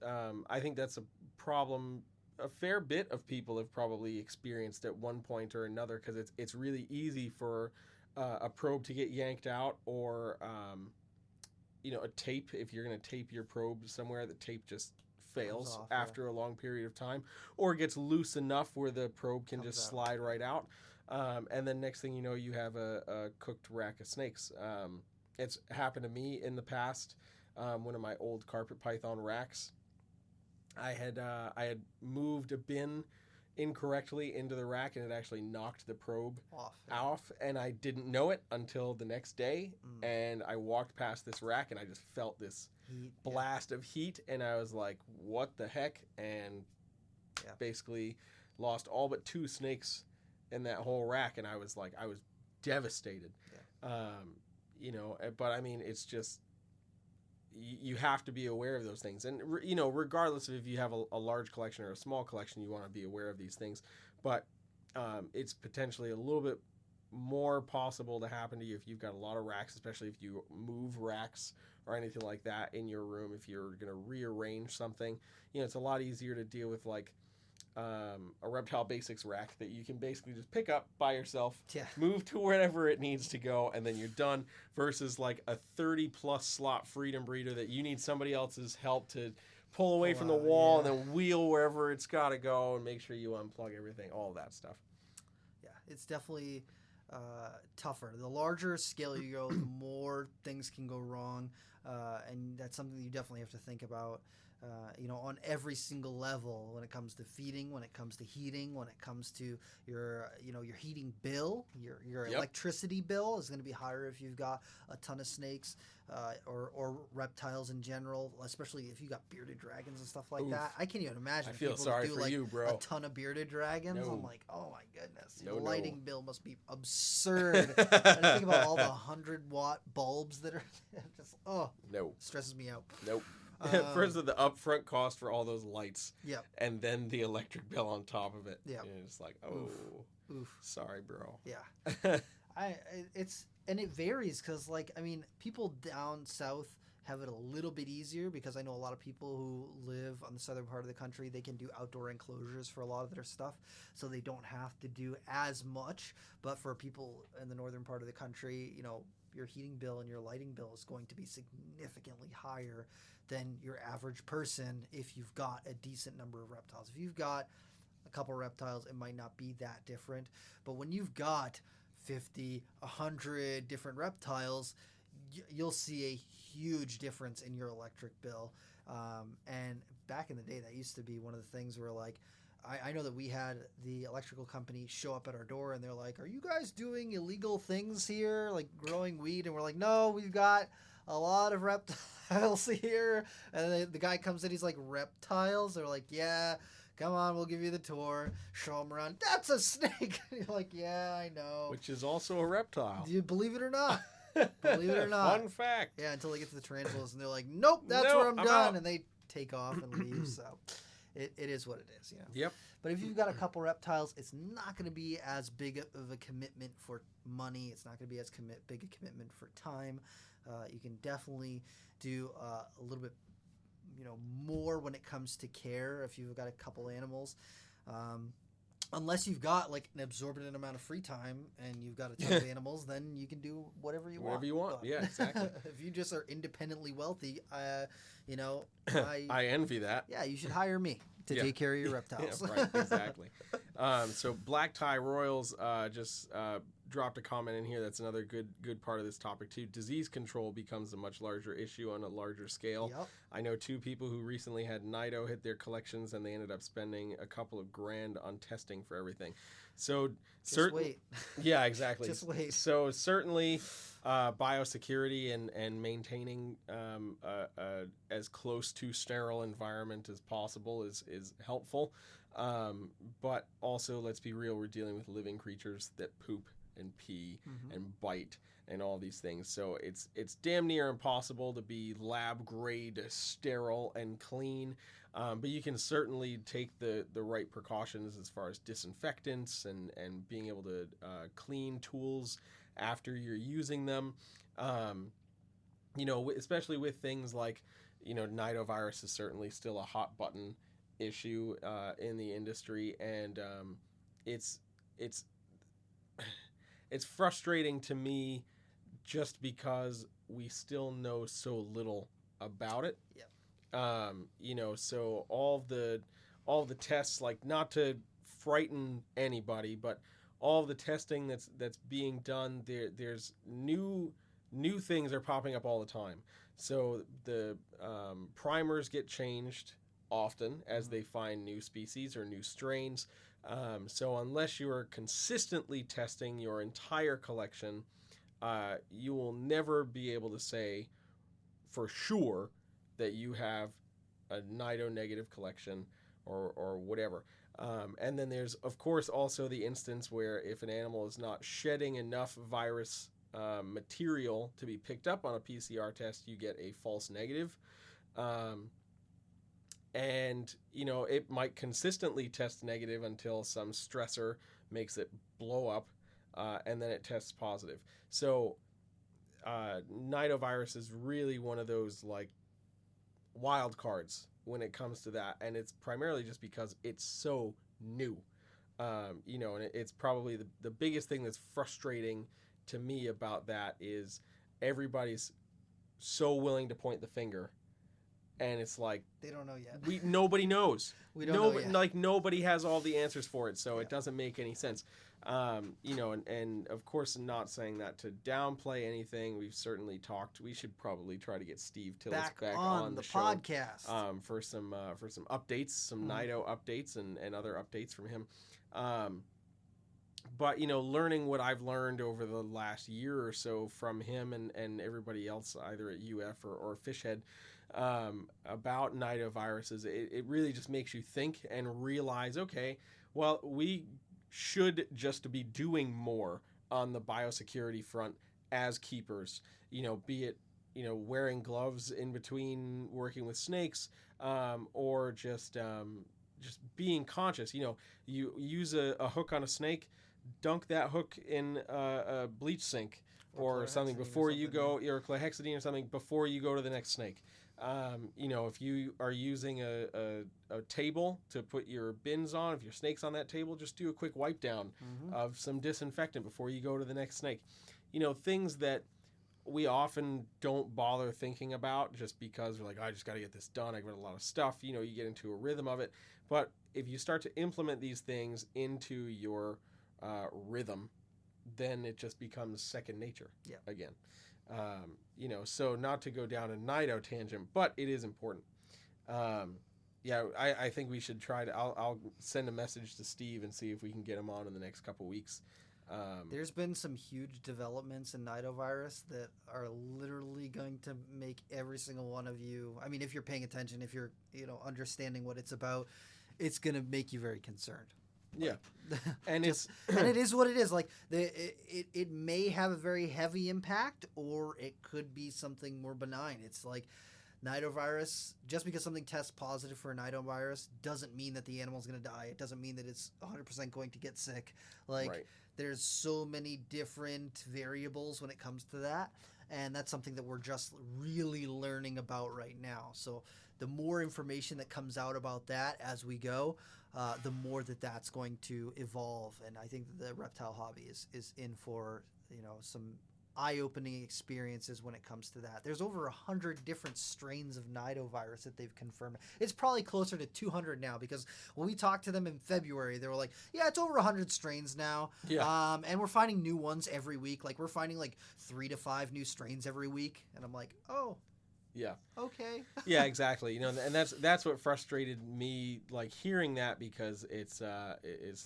I think that's a problem a fair bit of people have probably experienced at one point or another, because it's really easy for a probe to get yanked out, or a tape. If you're going to tape your probe somewhere, the tape just fails after a long period of time, or gets loose enough where the probe can just slide right out. And then next thing you know, you have a cooked rack of snakes. It's happened to me in the past. One of my old carpet python racks, I had moved a bin incorrectly into the rack, and it actually knocked the probe off, and I didn't know it until the next day. And I walked past this rack and I just felt this blast of heat, and I was like, what the heck? And basically lost all but 2 snakes in that whole rack, and I was devastated. But I mean, it's just, you have to be aware of those things. And, regardless of if you have a large collection or a small collection, you want to be aware of these things. But it's potentially a little bit more possible to happen to you if you've got a lot of racks, especially if you move racks or anything like that in your room. If you're going to rearrange something, it's a lot easier to deal with like a Reptile Basics rack that you can basically just pick up by yourself, move to wherever it needs to go, and then you're done, versus like a 30+ slot Freedom Breeder that you need somebody else's help to pull away from the wall and then wheel wherever it's got to go and make sure you unplug everything, all that stuff. Yeah, it's definitely tougher. The larger scale you go, the more things can go wrong, and that's something you definitely have to think about. On every single level, when it comes to feeding, when it comes to heating, when it comes to your heating bill, your electricity bill is going to be higher if you've got a ton of snakes, or reptiles in general, especially if you got bearded dragons and stuff like that. I can't even imagine. I feel sorry for you, bro. A ton of bearded dragons. I'm like, oh my goodness, the lighting bill must be absurd. And I think about all the 100-watt bulbs that are just stresses me out. Nope. First of the upfront cost for all those lights, and then the electric bill on top of it. Yeah, it's like, oof. Sorry, bro. Yeah, it varies because people down south have it a little bit easier because I know a lot of people who live on the southern part of the country, they can do outdoor enclosures for a lot of their stuff, so they don't have to do as much. But for people in the northern part of the country, your heating bill and your lighting bill is going to be significantly higher than your average person if you've got a decent number of reptiles. If you've got a couple reptiles, it might not be that different. But when you've got 50, 100 different reptiles, you'll see a huge difference in your electric bill. And back in the day, that used to be one of the things where I know that we had the electrical company show up at our door and they're like, "Are you guys doing illegal things here, like growing weed?" And we're like, "No, we've got a lot of reptiles here." And then the guy comes in, he's like, "Reptiles?" They're like, "Yeah, come on, we'll give you the tour." Show him around. "That's a snake." You're like, "Yeah, I know." Which is also a reptile. Do you believe it or not? Believe it or not. Fun fact. Yeah, until they get to the tarantulas and they're like, "Nope, that's where I'm done." Out. And they take off and leave, so... It is what it is, Yep. But if you've got a couple reptiles, it's not going to be as big of a commitment for money. It's not going to be as big a commitment for time. You can definitely do a little bit, more when it comes to care if you've got a couple animals. Unless you've got an absorbent amount of free time and you've got a ton of animals, then you can do whatever you want. Whatever you want, yeah, exactly. If you just are independently wealthy, I envy that. Yeah, you should hire me to take care of your reptiles. Yeah, right, exactly. So Black Tie Royals just dropped a comment in here. That's another good part of this topic too. Disease control becomes a much larger issue on a larger scale. Yep. I know 2 people who recently had Nido hit their collections and they ended up spending a couple of grand on testing for everything. So just wait. Yeah, exactly. Just wait. So certainly biosecurity and maintaining as close to sterile environment as possible is helpful. But also, let's be real, we're dealing with living creatures that poop and pee and bite and all these things. So it's damn near impossible to be lab grade sterile and clean. But you can certainly take the right precautions as far as disinfectants and being able to clean tools after you're using them. Especially with things like, nidovirus is certainly still a hot button issue in the industry, and it's frustrating to me just because we still know so little about it. Yeah. So all the tests, not to frighten anybody, but all the testing that's being done, there's new things are popping up all the time. So the primers get changed often as they find new species or new strains. So unless you are consistently testing your entire collection, you will never be able to say for sure that you have a Nido negative collection or whatever. And then there's, of course, also the instance where if an animal is not shedding enough virus material to be picked up on a PCR test, you get a false negative. And, it might consistently test negative until some stressor makes it blow up, and then it tests positive. So nidovirus is really one of those, like, wild cards when it comes to that. And it's primarily just because it's so new. And it's probably the biggest thing that's frustrating to me about that is everybody's so willing to point the finger. And it's like they don't know yet. Nobody knows. We don't know yet. Like nobody has all the answers for it, so it doesn't make any sense. And of course, not saying that to downplay anything. We've certainly talked. We should probably try to get Steve Tillis back on the show, podcast for some updates, some Nido updates, and other updates from him. But learning what I've learned over the last year or so from him and everybody else, either at UF or Fishhead, about nidoviruses, it really just makes you think and realize, okay, well, we should just be doing more on the biosecurity front as keepers, be it, wearing gloves in between working with snakes, or just being conscious. You use a hook on a snake, dunk that hook in a bleach sink or something before you go, or chlorhexidine or something before you go to the next snake. If you are using a table to put your bins on, if your snake's on that table, just do a quick wipe down of some disinfectant before you go to the next snake. Things that we often don't bother thinking about just because we're like, I just got to get this done. I got a lot of stuff. You get into a rhythm of it. But if you start to implement these things into your rhythm, then it just becomes second nature again. So not to go down a Nido tangent, but it is important. I think we should try to, I'll send a message to Steve and see if we can get him on in the next couple weeks. There's been some huge developments in nidovirus that are literally going to make every single one of you, I mean, if you're paying attention, if you're, understanding what it's about, it's going to make you very concerned. Yeah, and it is what it is. Like it may have a very heavy impact, or it could be something more benign. It's like nidovirus. Just because something tests positive for a nidovirus doesn't mean that the animal's going to die. It doesn't mean that it's 100% going to get sick. There's so many different variables when it comes to that, and that's something that we're just really learning about right now. So the more information that comes out about that as we go, the more that's going to evolve. And I think that the reptile hobby is in for, some eye-opening experiences when it comes to that. There's over 100 different strains of nidovirus that they've confirmed. It's probably closer to 200 now, because when we talked to them in February, they were like, yeah, it's over 100 strains now. Yeah. And we're finding new ones every week. Like, we're finding like 3 to 5 new strains every week. And I'm like, oh, yeah. Okay. Yeah, exactly. And that's what frustrated me, like, hearing that, because it's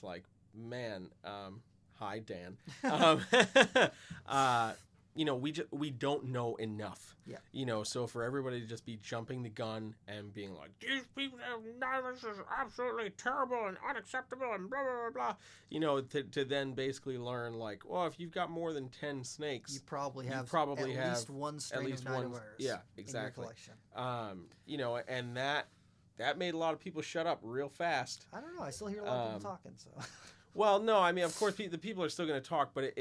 like, man, hi Dan. We don't know enough. Yeah. So for everybody to just be jumping the gun and being like, these people have nidovirus is absolutely terrible and unacceptable and blah blah blah blah. To then basically learn, like, well, if you've got more than 10 snakes, you probably have at least one strain of nidovirus. Yeah, exactly. In your collection. And that made a lot of people shut up real fast. I don't know. I still hear a lot of people talking. So. Well, no, I mean, of course, the people are still going to talk, but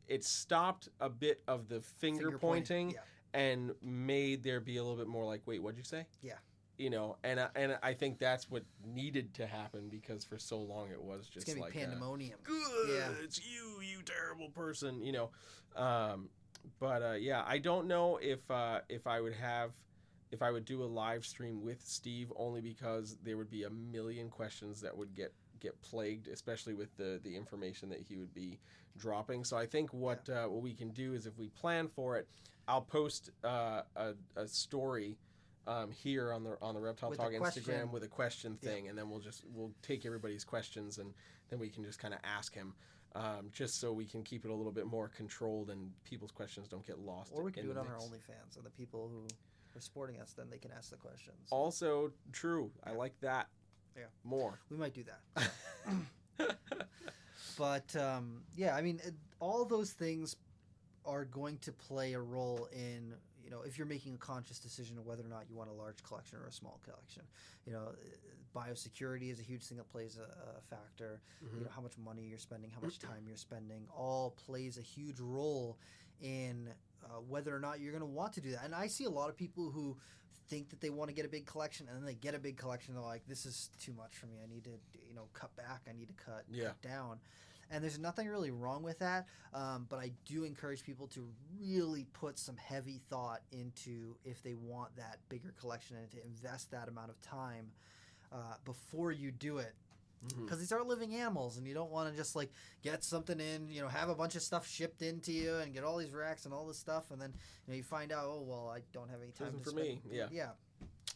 it stopped a bit of the finger pointing, and made there be a little bit more like, wait, what'd you say? Yeah. And I think that's what needed to happen, because for so long it was just, it's gonna like be pandemonium. It's you terrible person. But I don't know if I would do a live stream with Steve, only because there would be a million questions that would get plagued, especially with the information that he would be dropping. So I think what we can do is, if we plan for it, I'll post a story here on the Reptile Talk Instagram with a question thing, and then we'll take everybody's questions, and then we can just kind of ask him, just so we can keep it a little bit more controlled and people's questions don't get lost. Or we can do it on our OnlyFans, and the people who are supporting us, then they can ask the questions. Also true. I like that. Yeah. More. We might do that. But, I mean, all those things are going to play a role in, if you're making a conscious decision of whether or not you want a large collection or a small collection. Biosecurity is a huge thing that plays a factor. Mm-hmm. How much money you're spending, how much time you're spending, all plays a huge role in whether or not you're going to want to do that. And I see a lot of people who think that they want to get a big collection, and then they get a big collection. They're like, this is too much for me. I need to, cut back. I need to cut down. And there's nothing really wrong with that, but I do encourage people to really put some heavy thought into if they want that bigger collection and to invest that amount of time before you do it. Because these are living animals, and you don't want to just like get something in, have a bunch of stuff shipped into you and get all these racks and all this stuff, and then you find out, oh well, I don't have any time to spend. Me. Yeah,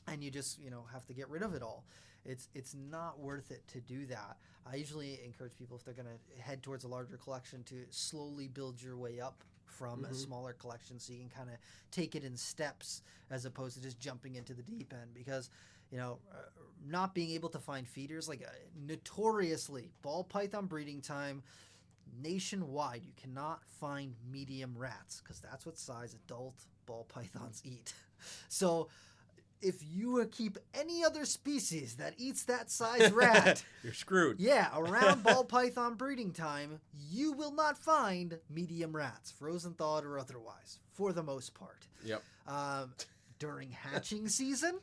and you just have to get rid of it all. It's not worth it to do that. I usually encourage people, if they're going to head towards a larger collection, to slowly build your way up from a smaller collection, so you can kind of take it in steps as opposed to just jumping into the deep end. Because not being able to find feeders, like notoriously, ball python breeding time nationwide, you cannot find medium rats because that's what size adult ball pythons eat. So if you keep any other species that eats that size rat, you're screwed. Yeah, around ball python breeding time, you will not find medium rats, frozen thawed or otherwise, for the most part. Yep. During hatching season,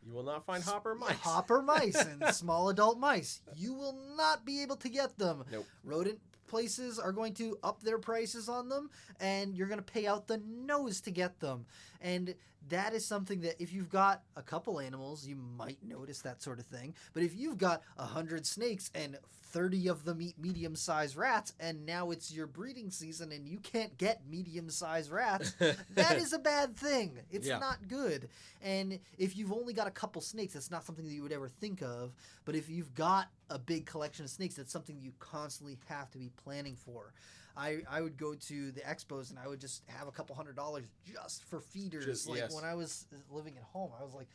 you will not find hopper mice. Hopper mice and small adult mice. You will not be able to get them. Nope. Rodent places are going to up their prices on them, and you're going to pay out the nose to get them. And that is something that if you've got a couple animals, you might notice that sort of thing. But if you've got 100 snakes and 30 of them eat medium-sized rats, and now it's your breeding season and you can't get medium-sized rats, that is a bad thing. It's not good. And if you've only got a couple snakes, that's not something that you would ever think of. But if you've got a big collection of snakes, that's something you constantly have to be planning for. I would go to the expos and I would just have a couple $100 just for feeders. When I was living at home, I was like,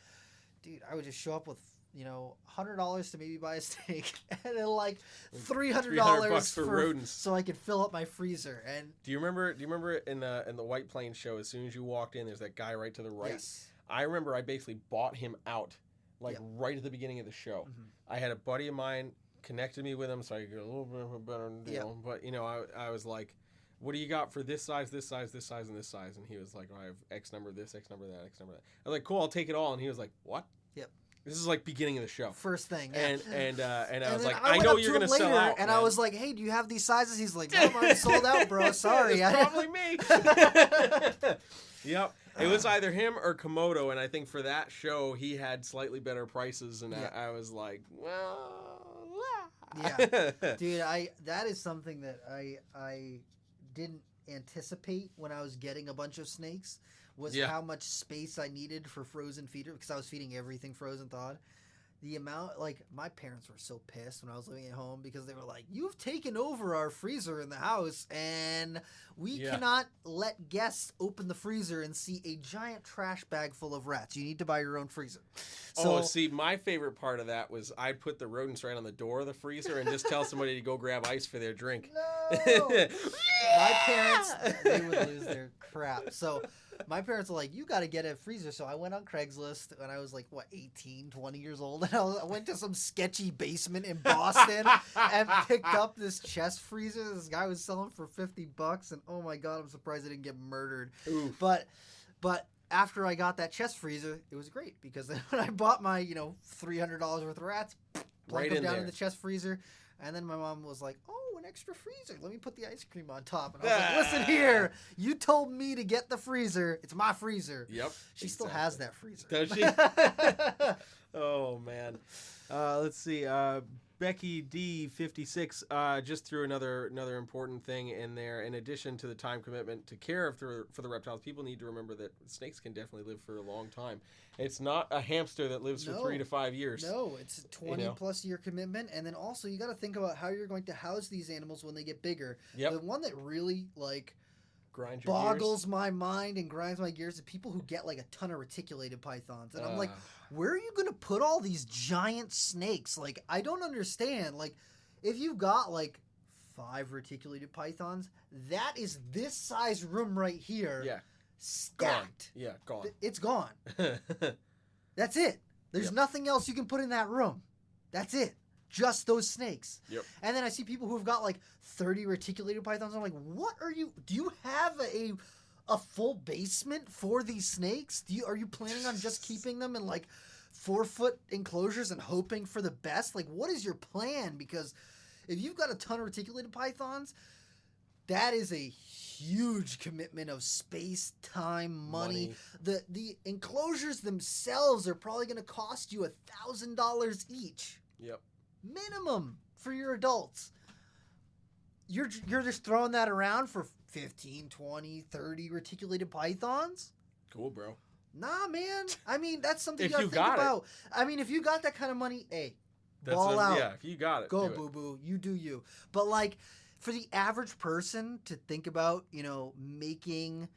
dude, I would just show up with $100 to maybe buy a steak, and then like $300 for rodents, so I could fill up my freezer. And do you remember in the White Plains show, as soon as you walked in, there's that guy right to the right. Yes. I remember I basically bought him out right at the beginning of the show. I had a buddy of mine connected me with him, so I could get a little bit of a better deal. But I was like, what do you got for this size, this size, this size, and this size? And he was like, I have X number of this, X number of that, X number of that. I was like, cool, I'll take it all. And he was like, what? Yep. This is like beginning of the show. First thing. Yeah. And I was like, I know you're going to sell out. And man. I was like, hey, do you have these sizes? He's like, no, I'm already sold out, bro. Sorry. It's probably me. Yep. It was either him or Komodo, and I think for that show, he had slightly better prices, and I was like, well... Yeah. Dude, that is something that I didn't anticipate when I was getting a bunch of snakes, was how much space I needed for frozen feeder, because I was feeding everything frozen thawed. The amount, my parents were so pissed when I was living at home because they were like, you've taken over our freezer in the house and we cannot let guests open the freezer and see a giant trash bag full of rats. You need to buy your own freezer. So, see, my favorite part of that was I'd put the rodents right on the door of the freezer and just tell somebody to go grab ice for their drink. No! My parents, they would lose their crap. So my parents were like, you got to get a freezer. So I went on Craigslist when I was 18, 20 years old. And I went to some sketchy basement in Boston and picked up this chest freezer this guy was selling for $50. And oh my God, I'm surprised I didn't get murdered. Oof. But after I got that chest freezer, it was great because when I bought my, $300 worth of rats, plugged them down in the chest freezer. And then my mom was like, oh, an extra freezer. Let me put the ice cream on top. And I was like, listen here. You told me to get the freezer. It's my freezer. Yep. She still has that freezer. Does she? Oh, man. Let's see. Becky D56 just threw another important thing in there. In addition to the time commitment to care for the reptiles, people need to remember that snakes can definitely live for a long time. It's not a hamster that lives for 3 to 5 years. No, it's a 20-plus year commitment. And then also you got to think about how you're going to house these animals when they get bigger. Yep. The one that really, grinds your boggles gears. My mind and grinds my gears is people who get a ton of reticulated pythons. And I'm like, where are you going to put all these giant snakes? I don't understand. If you've got 5 reticulated pythons. That is this size room right here. Yeah. Stacked. Gone. Yeah, gone. It's gone. That's it. There's nothing else you can put in that room. That's it. Just those snakes. Yep. And then I see people who've got like 30 reticulated pythons. I'm like, what are you? Do you have a full basement for these snakes? Are you planning on just keeping them in like 4-foot enclosures and hoping for the best? Like, what is your plan? Because if you've got a ton of reticulated pythons, that is a huge commitment of space, time, money. The enclosures themselves are probably going to cost you $1,000 each. Yep. Minimum for your adults. You're just throwing that around for 15, 20, 30 reticulated pythons? Cool, bro. Nah, man. I mean, that's something If you you gotta think got it. about. I mean, if you got that kind of money, hey, That's ball out. Yeah, if you got it. Go, do it. boo-boo. You do you. But, like, for the average person to think about, making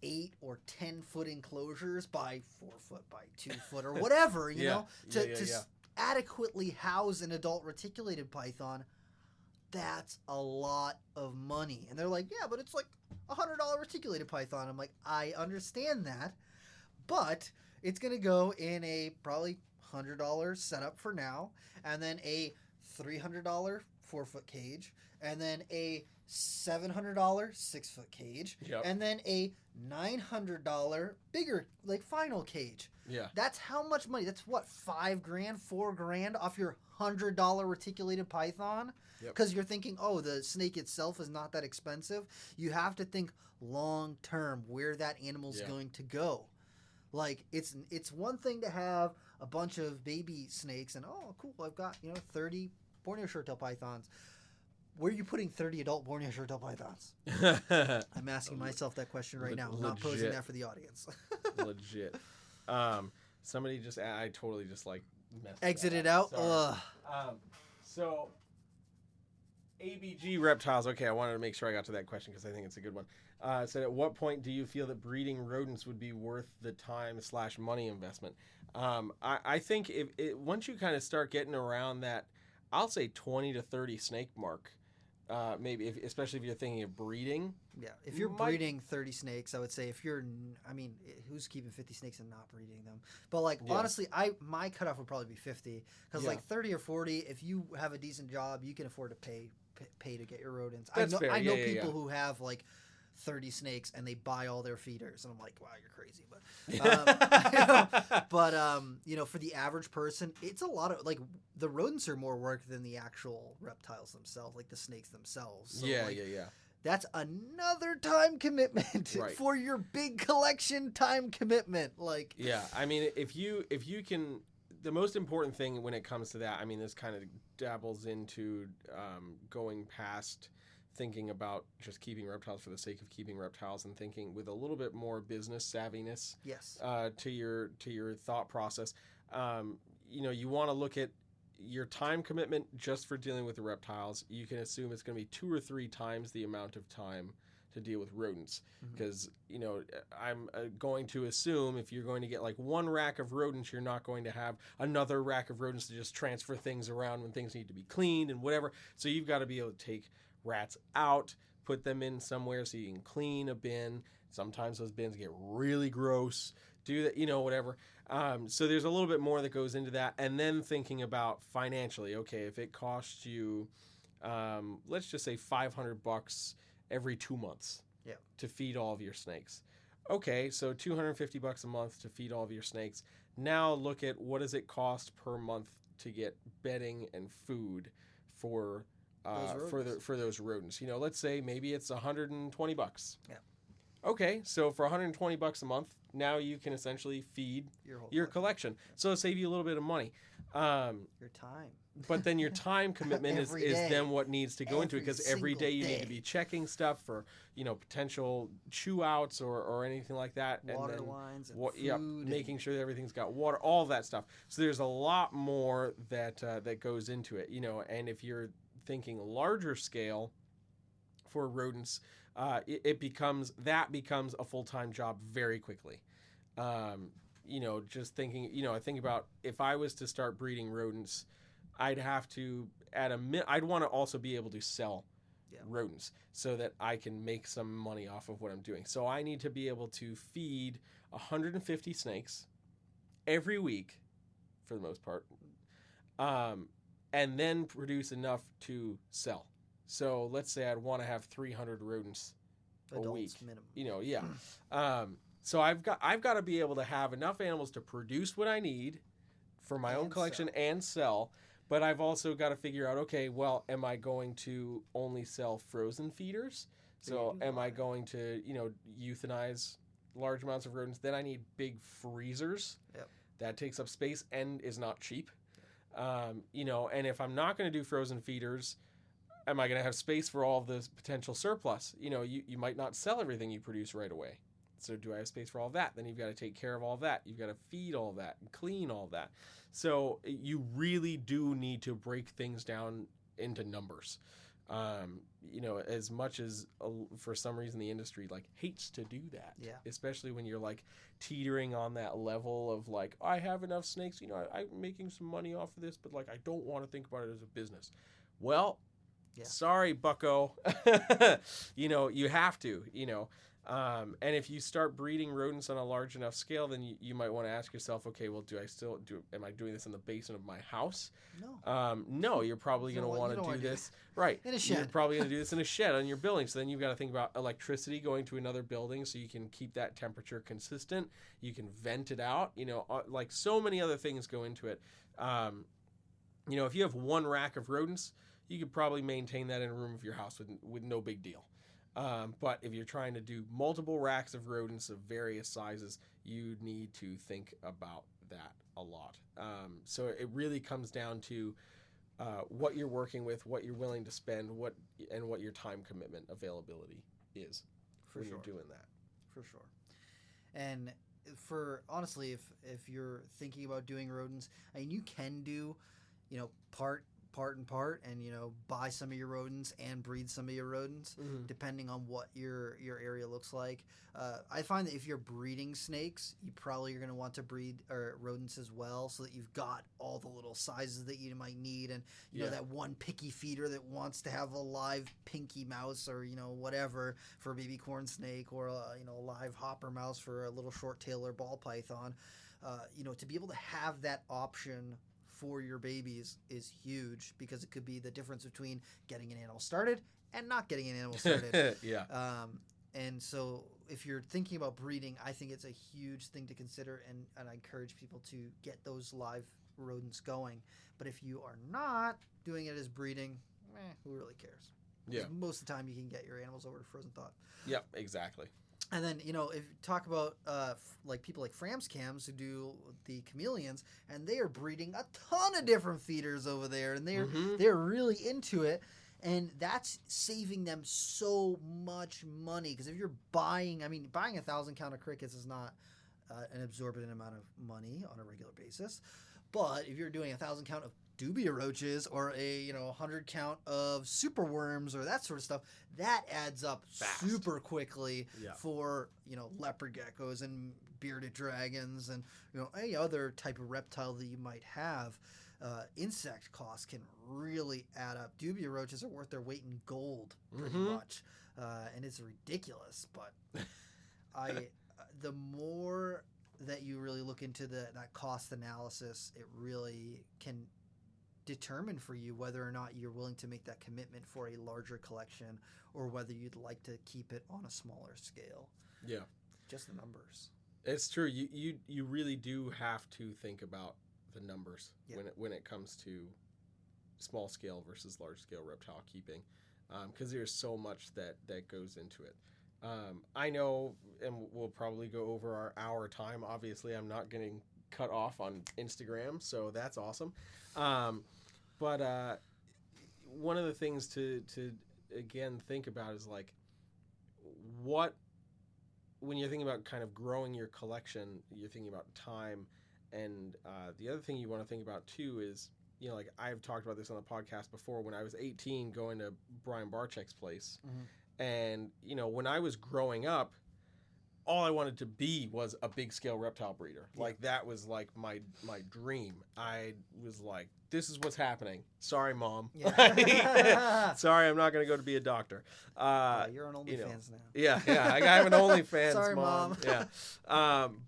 8 or 10-foot enclosures by 4 foot by 2 foot or whatever, you know, to adequately house an adult reticulated python, that's a lot of money. And they're like, yeah, but it's like $100 reticulated python. I'm like, I understand that, but it's going to go in a probably $100 setup for now, and then a $300 4-foot cage, and then a $700 6-foot cage, and then a $900 bigger, like, final cage. Yeah. That's how much money. That's what, $5,000, $4,000 off your $100 reticulated python? Because you're thinking, oh, the snake itself is not that expensive. You have to think long term where that animal's going to go. Like, it's one thing to have a bunch of baby snakes and, oh, cool, I've got, 30 Borneo short-tailed pythons. Where are you putting 30 adult Borneo short-tailed pythons? I'm asking myself that question right now. I'm not posing that for the audience. Legit. Somebody just, I totally just like messed exited that out. Ugh. So ABG reptiles. Okay, I wanted to make sure I got to that question because I think it's a good one. Said, at what point do you feel that breeding rodents would be worth the time/money investment? I think once you kind of start getting around that, I'll say 20 to 30 snake mark. Maybe, especially if you're thinking of breeding. Yeah, if you're breeding 30 snakes, I would say who's keeping 50 snakes and not breeding them? But, like, honestly, my cutoff would probably be 50. Because, like, 30 or 40, if you have a decent job, you can afford to pay to get your rodents. That's fair. I know people who have, like, 30 snakes and they buy all their feeders, and I'm like, wow, you're crazy. But for the average person, it's a lot of, like, the rodents are more work than the actual reptiles themselves, like the snakes themselves. So, that's another time commitment for your big collection time commitment. Like, I mean, if you can, the most important thing when it comes to that, I mean, this kind of dabbles into going past thinking about just keeping reptiles for the sake of keeping reptiles and thinking with a little bit more business savviness to your thought process. You want to look at your time commitment just for dealing with the reptiles. You can assume it's going to be 2 or 3 times the amount of time to deal with rodents, because I'm going to assume if you're going to get like one rack of rodents, you're not going to have another rack of rodents to just transfer things around when things need to be cleaned and whatever. So you've got to be able to take rats out, put them in somewhere so you can clean a bin. Sometimes those bins get really gross. Do that, whatever. So there's a little bit more that goes into that. And then thinking about financially, okay, if it costs you, let's just say $500 every 2 months to feed all of your snakes. Okay, so $250 a month to feed all of your snakes. Now look at what does it cost per month to get bedding and food for those rodents. Let's say maybe it's $120. Yeah. Okay, so for $120 a month, now you can essentially feed your collection. So it'll save you a little bit of money. Your time. But then your time commitment is then what needs to go into it, because every day you need to be checking stuff for potential chew outs or anything like that. Water lines and food. Making sure that everything's got water, all that stuff. So there's a lot more that goes into it. And if you're thinking larger scale for rodents, it becomes a full-time job very quickly. Just thinking, I think about if I was to start breeding rodents, I'd have to I'd want to also be able to sell rodents so that I can make some money off of what I'm doing. So I need to be able to feed 150 snakes every week for the most part, and then produce enough to sell. So let's say I'd want to have 300 rodents Adults a week. Minimum. So I've got to be able to have enough animals to produce what I need for my own collection and sell. But I've also got to figure out, okay, well, am I going to only sell frozen feeders? So am I going to, euthanize large amounts of rodents? Then I need big freezers. Yep. That takes up space and is not cheap. And if I'm not going to do frozen feeders, am I going to have space for all of this potential surplus? You might not sell everything you produce right away. So do I have space for all that? Then you've got to take care of all that. You've got to feed all that and clean all that. So you really do need to break things down into numbers. As much as for some reason the industry hates to do that. Yeah. Especially when you're teetering on that level of I have enough snakes. I'm making some money off of this, but I don't want to think about it as a business. Well, sorry, bucko. You have to. And if you start breeding rodents on a large enough scale, then you might want to ask yourself, okay, well, am I doing this in the basement of my house? No. No, you're probably going to want to do this. Right. In a shed. You're probably going to do this in a shed on your building. So then you've got to think about electricity going to another building so you can keep that temperature consistent. You can vent it out. So many other things go into it. If you have one rack of rodents, you could probably maintain that in a room of your house with no big deal. But if you're trying to do multiple racks of rodents of various sizes, you need to think about that a lot. So it really comes down to what you're working with, what you're willing to spend, what your time commitment availability is when you're doing that. For sure. And honestly, if you're thinking about doing rodents, you can do, part and part, and buy some of your rodents and breed some of your rodents, depending on what your area looks like. I find that if you're breeding snakes, you probably are going to want to breed rodents as well, so that you've got all the little sizes that you might need, and you know that one picky feeder that wants to have a live pinky mouse or whatever for a baby corn snake, or a live hopper mouse for a little short tail or ball python. To be able to have that option for your babies is huge, because it could be the difference between getting an animal started and not getting an animal started. And so if you're thinking about breeding, I think it's a huge thing to consider, and I encourage people to get those live rodents going. But if you are not doing it as breeding, who really cares? Yeah. Most of the time you can get your animals over to Frozen Thought. Yep, exactly. And then, if you talk about people like Fram's Cams who do the chameleons, and they are breeding a ton of different feeders over there, and they're really into it, and that's saving them so much money. Because if you're buying 1,000 count of crickets is not an exorbitant amount of money on a regular basis, but if you're doing 1,000 count of dubia roaches or a 100 count of super worms or that sort of stuff, that adds up fast, super quickly for leopard geckos and bearded dragons and any other type of reptile that you might have. Insect costs can really add up. Dubia roaches are worth their weight in gold pretty much, and it's ridiculous. But the more that you really look into that cost analysis, it really can determine for you whether or not you're willing to make that commitment for a larger collection, or whether you'd like to keep it on a smaller scale. Yeah. Just the numbers. It's true. You really do have to think about the numbers when it comes to small scale versus large scale reptile keeping, because there's so much that goes into it. I know, and we'll probably go over our hour time. Obviously, I'm not getting cut off on Instagram, so that's awesome. But one of the things to again think about is when you're thinking about kind of growing your collection, you're thinking about time, and the other thing you want to think about too is I've talked about this on the podcast before. When I was 18, going to Brian Barczyk's place, and when I was growing up, all I wanted to be was a big scale reptile breeder. Like that was like my dream. I was like, this is what's happening. Sorry, Mom. Yeah. Sorry, I'm not going to go to be a doctor. You're on OnlyFans now. Yeah. I have an OnlyFans. Sorry, Mom. Yeah.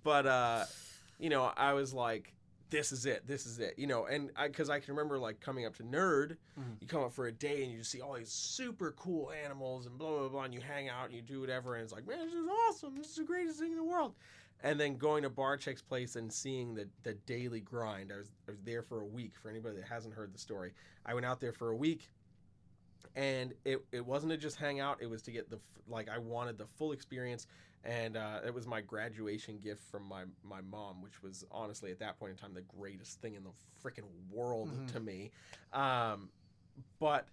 But I was like, this is it, and because I can remember like coming up to Nerd, you come up for a day and you just see all these super cool animals and blah, blah, blah, and you hang out and you do whatever, and it's like, man, this is awesome, this is the greatest thing in the world. And then going to Barczyk's place and seeing the daily grind. I was there for a week. For anybody that hasn't heard the story, I went out there for a week, and it wasn't to just hang out, it was to get I wanted the full experience. And it was my graduation gift from my mom, which was honestly at that point in time the greatest thing in the freaking world to me. But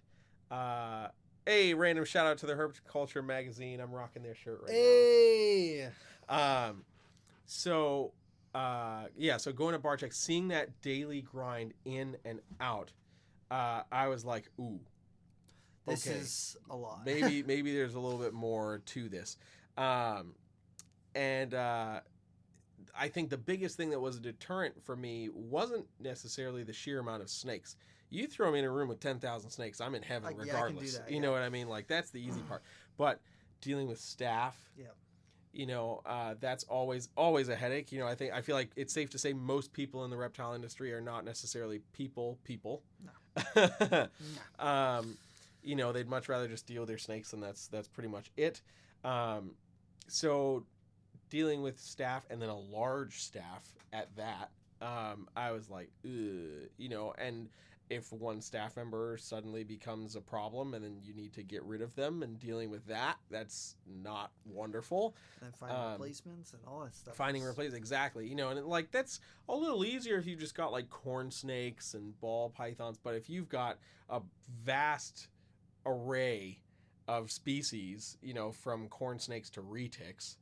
hey, random shout out to the Herpetoculture magazine. I'm rocking their shirt right now. So going to Barczyk, seeing that daily grind in and out, I was like, ooh, this is a lot. maybe there's a little bit more to this. And I think the biggest thing that was a deterrent for me wasn't necessarily the sheer amount of snakes. You throw me in a room with 10,000 snakes, I'm in heaven regardless. I can do that, you know what I mean? Like, that's the easy part. But dealing with staff, that's always a headache. I feel like it's safe to say most people in the reptile industry are not necessarily people. No. They'd much rather just deal with their snakes, and that's pretty much it. So dealing with staff, and then a large staff at that, I was like, ugh, and if one staff member suddenly becomes a problem and then you need to get rid of them, and dealing with that's not wonderful. And finding replacements and all that stuff. Finding replacements, exactly. And like that's a little easier if you just got like corn snakes and ball pythons, but if you've got a vast array of species, from corn snakes to retics,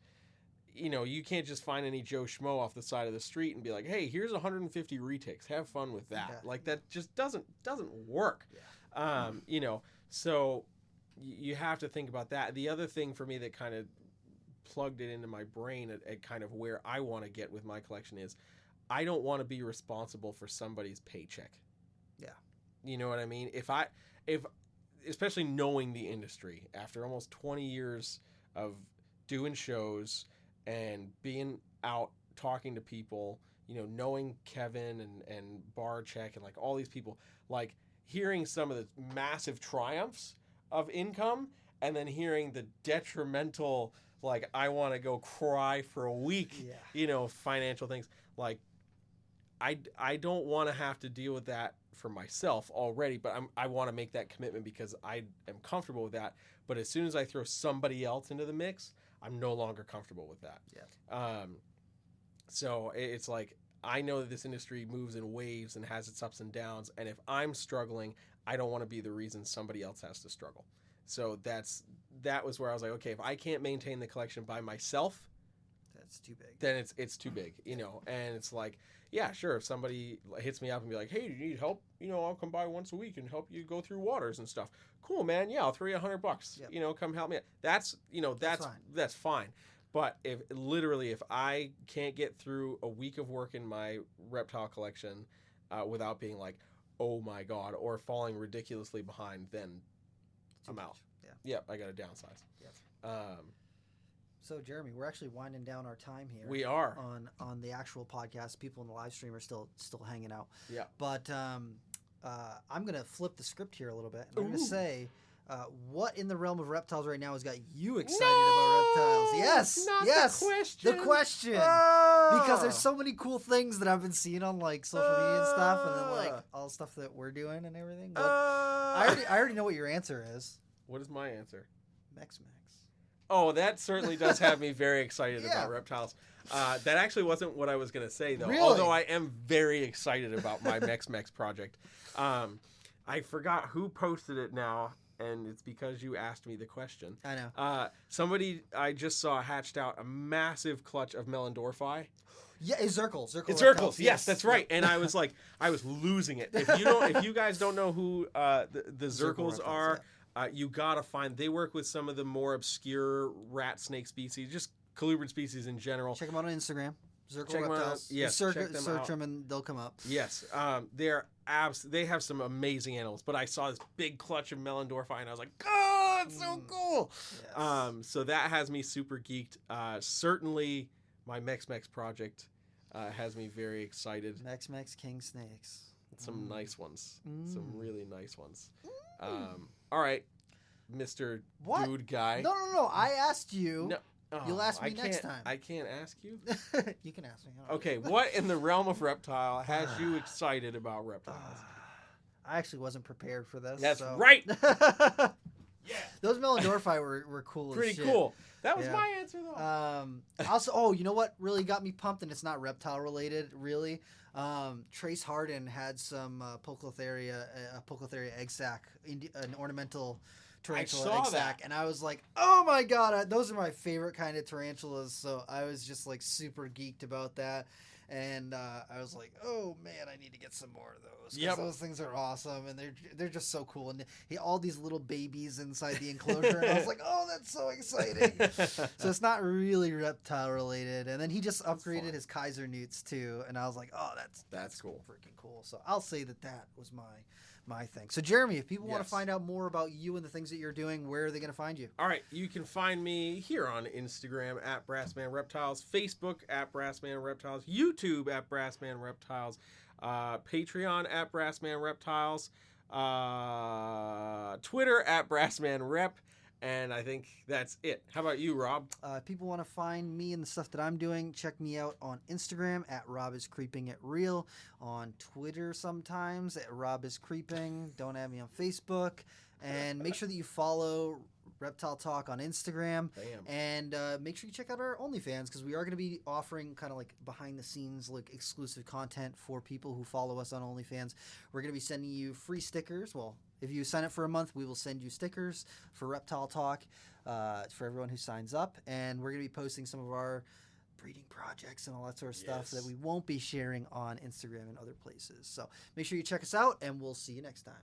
you can't just find any Joe Schmo off the side of the street and be like, hey, here's 150 retics, have fun with that. Like that just doesn't work. So you have to think about that. The other thing for me that kind of plugged it into my brain at kind of where I want to get with my collection is I don't want to be responsible for somebody's paycheck. You know what I mean? If especially knowing the industry after almost 20 years of doing shows and being out talking to people, knowing Kevin and Barczyk and like all these people, like hearing some of the massive triumphs of income and then hearing the detrimental, like I want to go cry for a week, financial things. Like I don't want to have to deal with that for myself already, but I want to make that commitment because I am comfortable with that. But as soon as I throw somebody else into the mix, I'm no longer comfortable with that. So it's like, I know that this industry moves in waves and has its ups and downs. And if I'm struggling, I don't want to be the reason somebody else has to struggle. So that was where I was like, okay, if I can't maintain the collection by myself, that's too big. Then it's too big, and it's like, yeah, sure. If somebody hits me up and be like, hey, do you need help? I'll come by once a week and help you go through waters and stuff. Cool, man. Yeah, I'll throw you $100. Yep. Come help me. That's fine. But if I can't get through a week of work in my reptile collection without being like, oh my God, or falling ridiculously behind, then I'm out. Yep, I got to downsize. Yep. So, Jeremy, we're actually winding down our time here. We are. On the actual podcast. People in the live stream are still hanging out. Yeah. But I'm going to flip the script here a little bit. I'm going to say, what in the realm of reptiles right now has got you excited about reptiles? Yes. The question. Oh. Because there's so many cool things that I've been seeing on like social media and stuff, and then like all the stuff that we're doing and everything. But I already know what your answer is. What is my answer? Mex. Oh, that certainly does have me very excited about reptiles. That actually wasn't what I was going to say, though. Really? Although I am very excited about my Mex project. I forgot who posted it now, and it's because you asked me the question. I know. Somebody I just saw hatched out a massive clutch of Melendorphi. Yeah, it's Zirkles. It's Zirkles. Yes, that's right. And I was like, I was losing it. If you guys don't know who the Zirkles are. You gotta find. They work with some of the more obscure rat snake species. Just colubrid species in general. Check them out on Instagram. Zirkle Check 'em out. Reptiles. Yes, Search check them out. them and they'll come up. Yes, they have some amazing animals. But I saw this big clutch of Melendorphi, and I was like, oh, it's so cool. Yes. So that has me super geeked. Certainly, my Mex project has me very excited. Mex King Snakes. Some nice ones. Some really nice ones. All right, Mr. What? Dude Guy. No. I asked you. No. You'll ask me next time. I can't ask you? You can ask me. I don't Okay, what in the realm of reptile has you excited about reptiles? I actually wasn't prepared for this. That's so. right. Yeah. Those Melendorphi were cool Pretty as shit. cool. That was my answer, though. Also, you know what really got me pumped, and it's not reptile related, really. Trace Harden had some Poecilotheria egg sac, an ornamental tarantula egg sac, and I was like, oh my god, those are my favorite kind of tarantulas. So I was just like super geeked about that. And I was like, "Oh man, I need to get some more of those. Yep. Those things are awesome, and they're just so cool. And all these little babies inside the enclosure, and I was like, "Oh, that's so exciting!" So it's not really reptile related. And then he just upgraded his Kaiser Newts too, and I was like, "Oh, that's cool, freaking cool." So I'll say that was my thing. So Jeremy, if people want to find out more about you and the things that you're doing, where are they going to find you? All right, you can find me here on Instagram at Brassman Reptiles, Facebook at Brassman Reptiles, YouTube at Brassman Reptiles, Patreon at Brassman Reptiles, Twitter at Brassman Rep, and I think that's it. How about you, Rob? If people want to find me and the stuff that I'm doing, check me out on Instagram at RobIsCreepingItReal, on Twitter sometimes at RobIsCreeping. Don't add me on Facebook. And make sure that you follow Reptile Talk on Instagram. Bam. And make sure you check out our OnlyFans, because we are going to be offering kind of like behind the scenes, like exclusive content for people who follow us on OnlyFans. We're going to be sending you free stickers. Well, if you sign up for a month, we will send you stickers for Reptile Talk for everyone who signs up. And we're going to be posting some of our breeding projects and all that sort of stuff that we won't be sharing on Instagram and other places. So make sure you check us out, and we'll see you next time.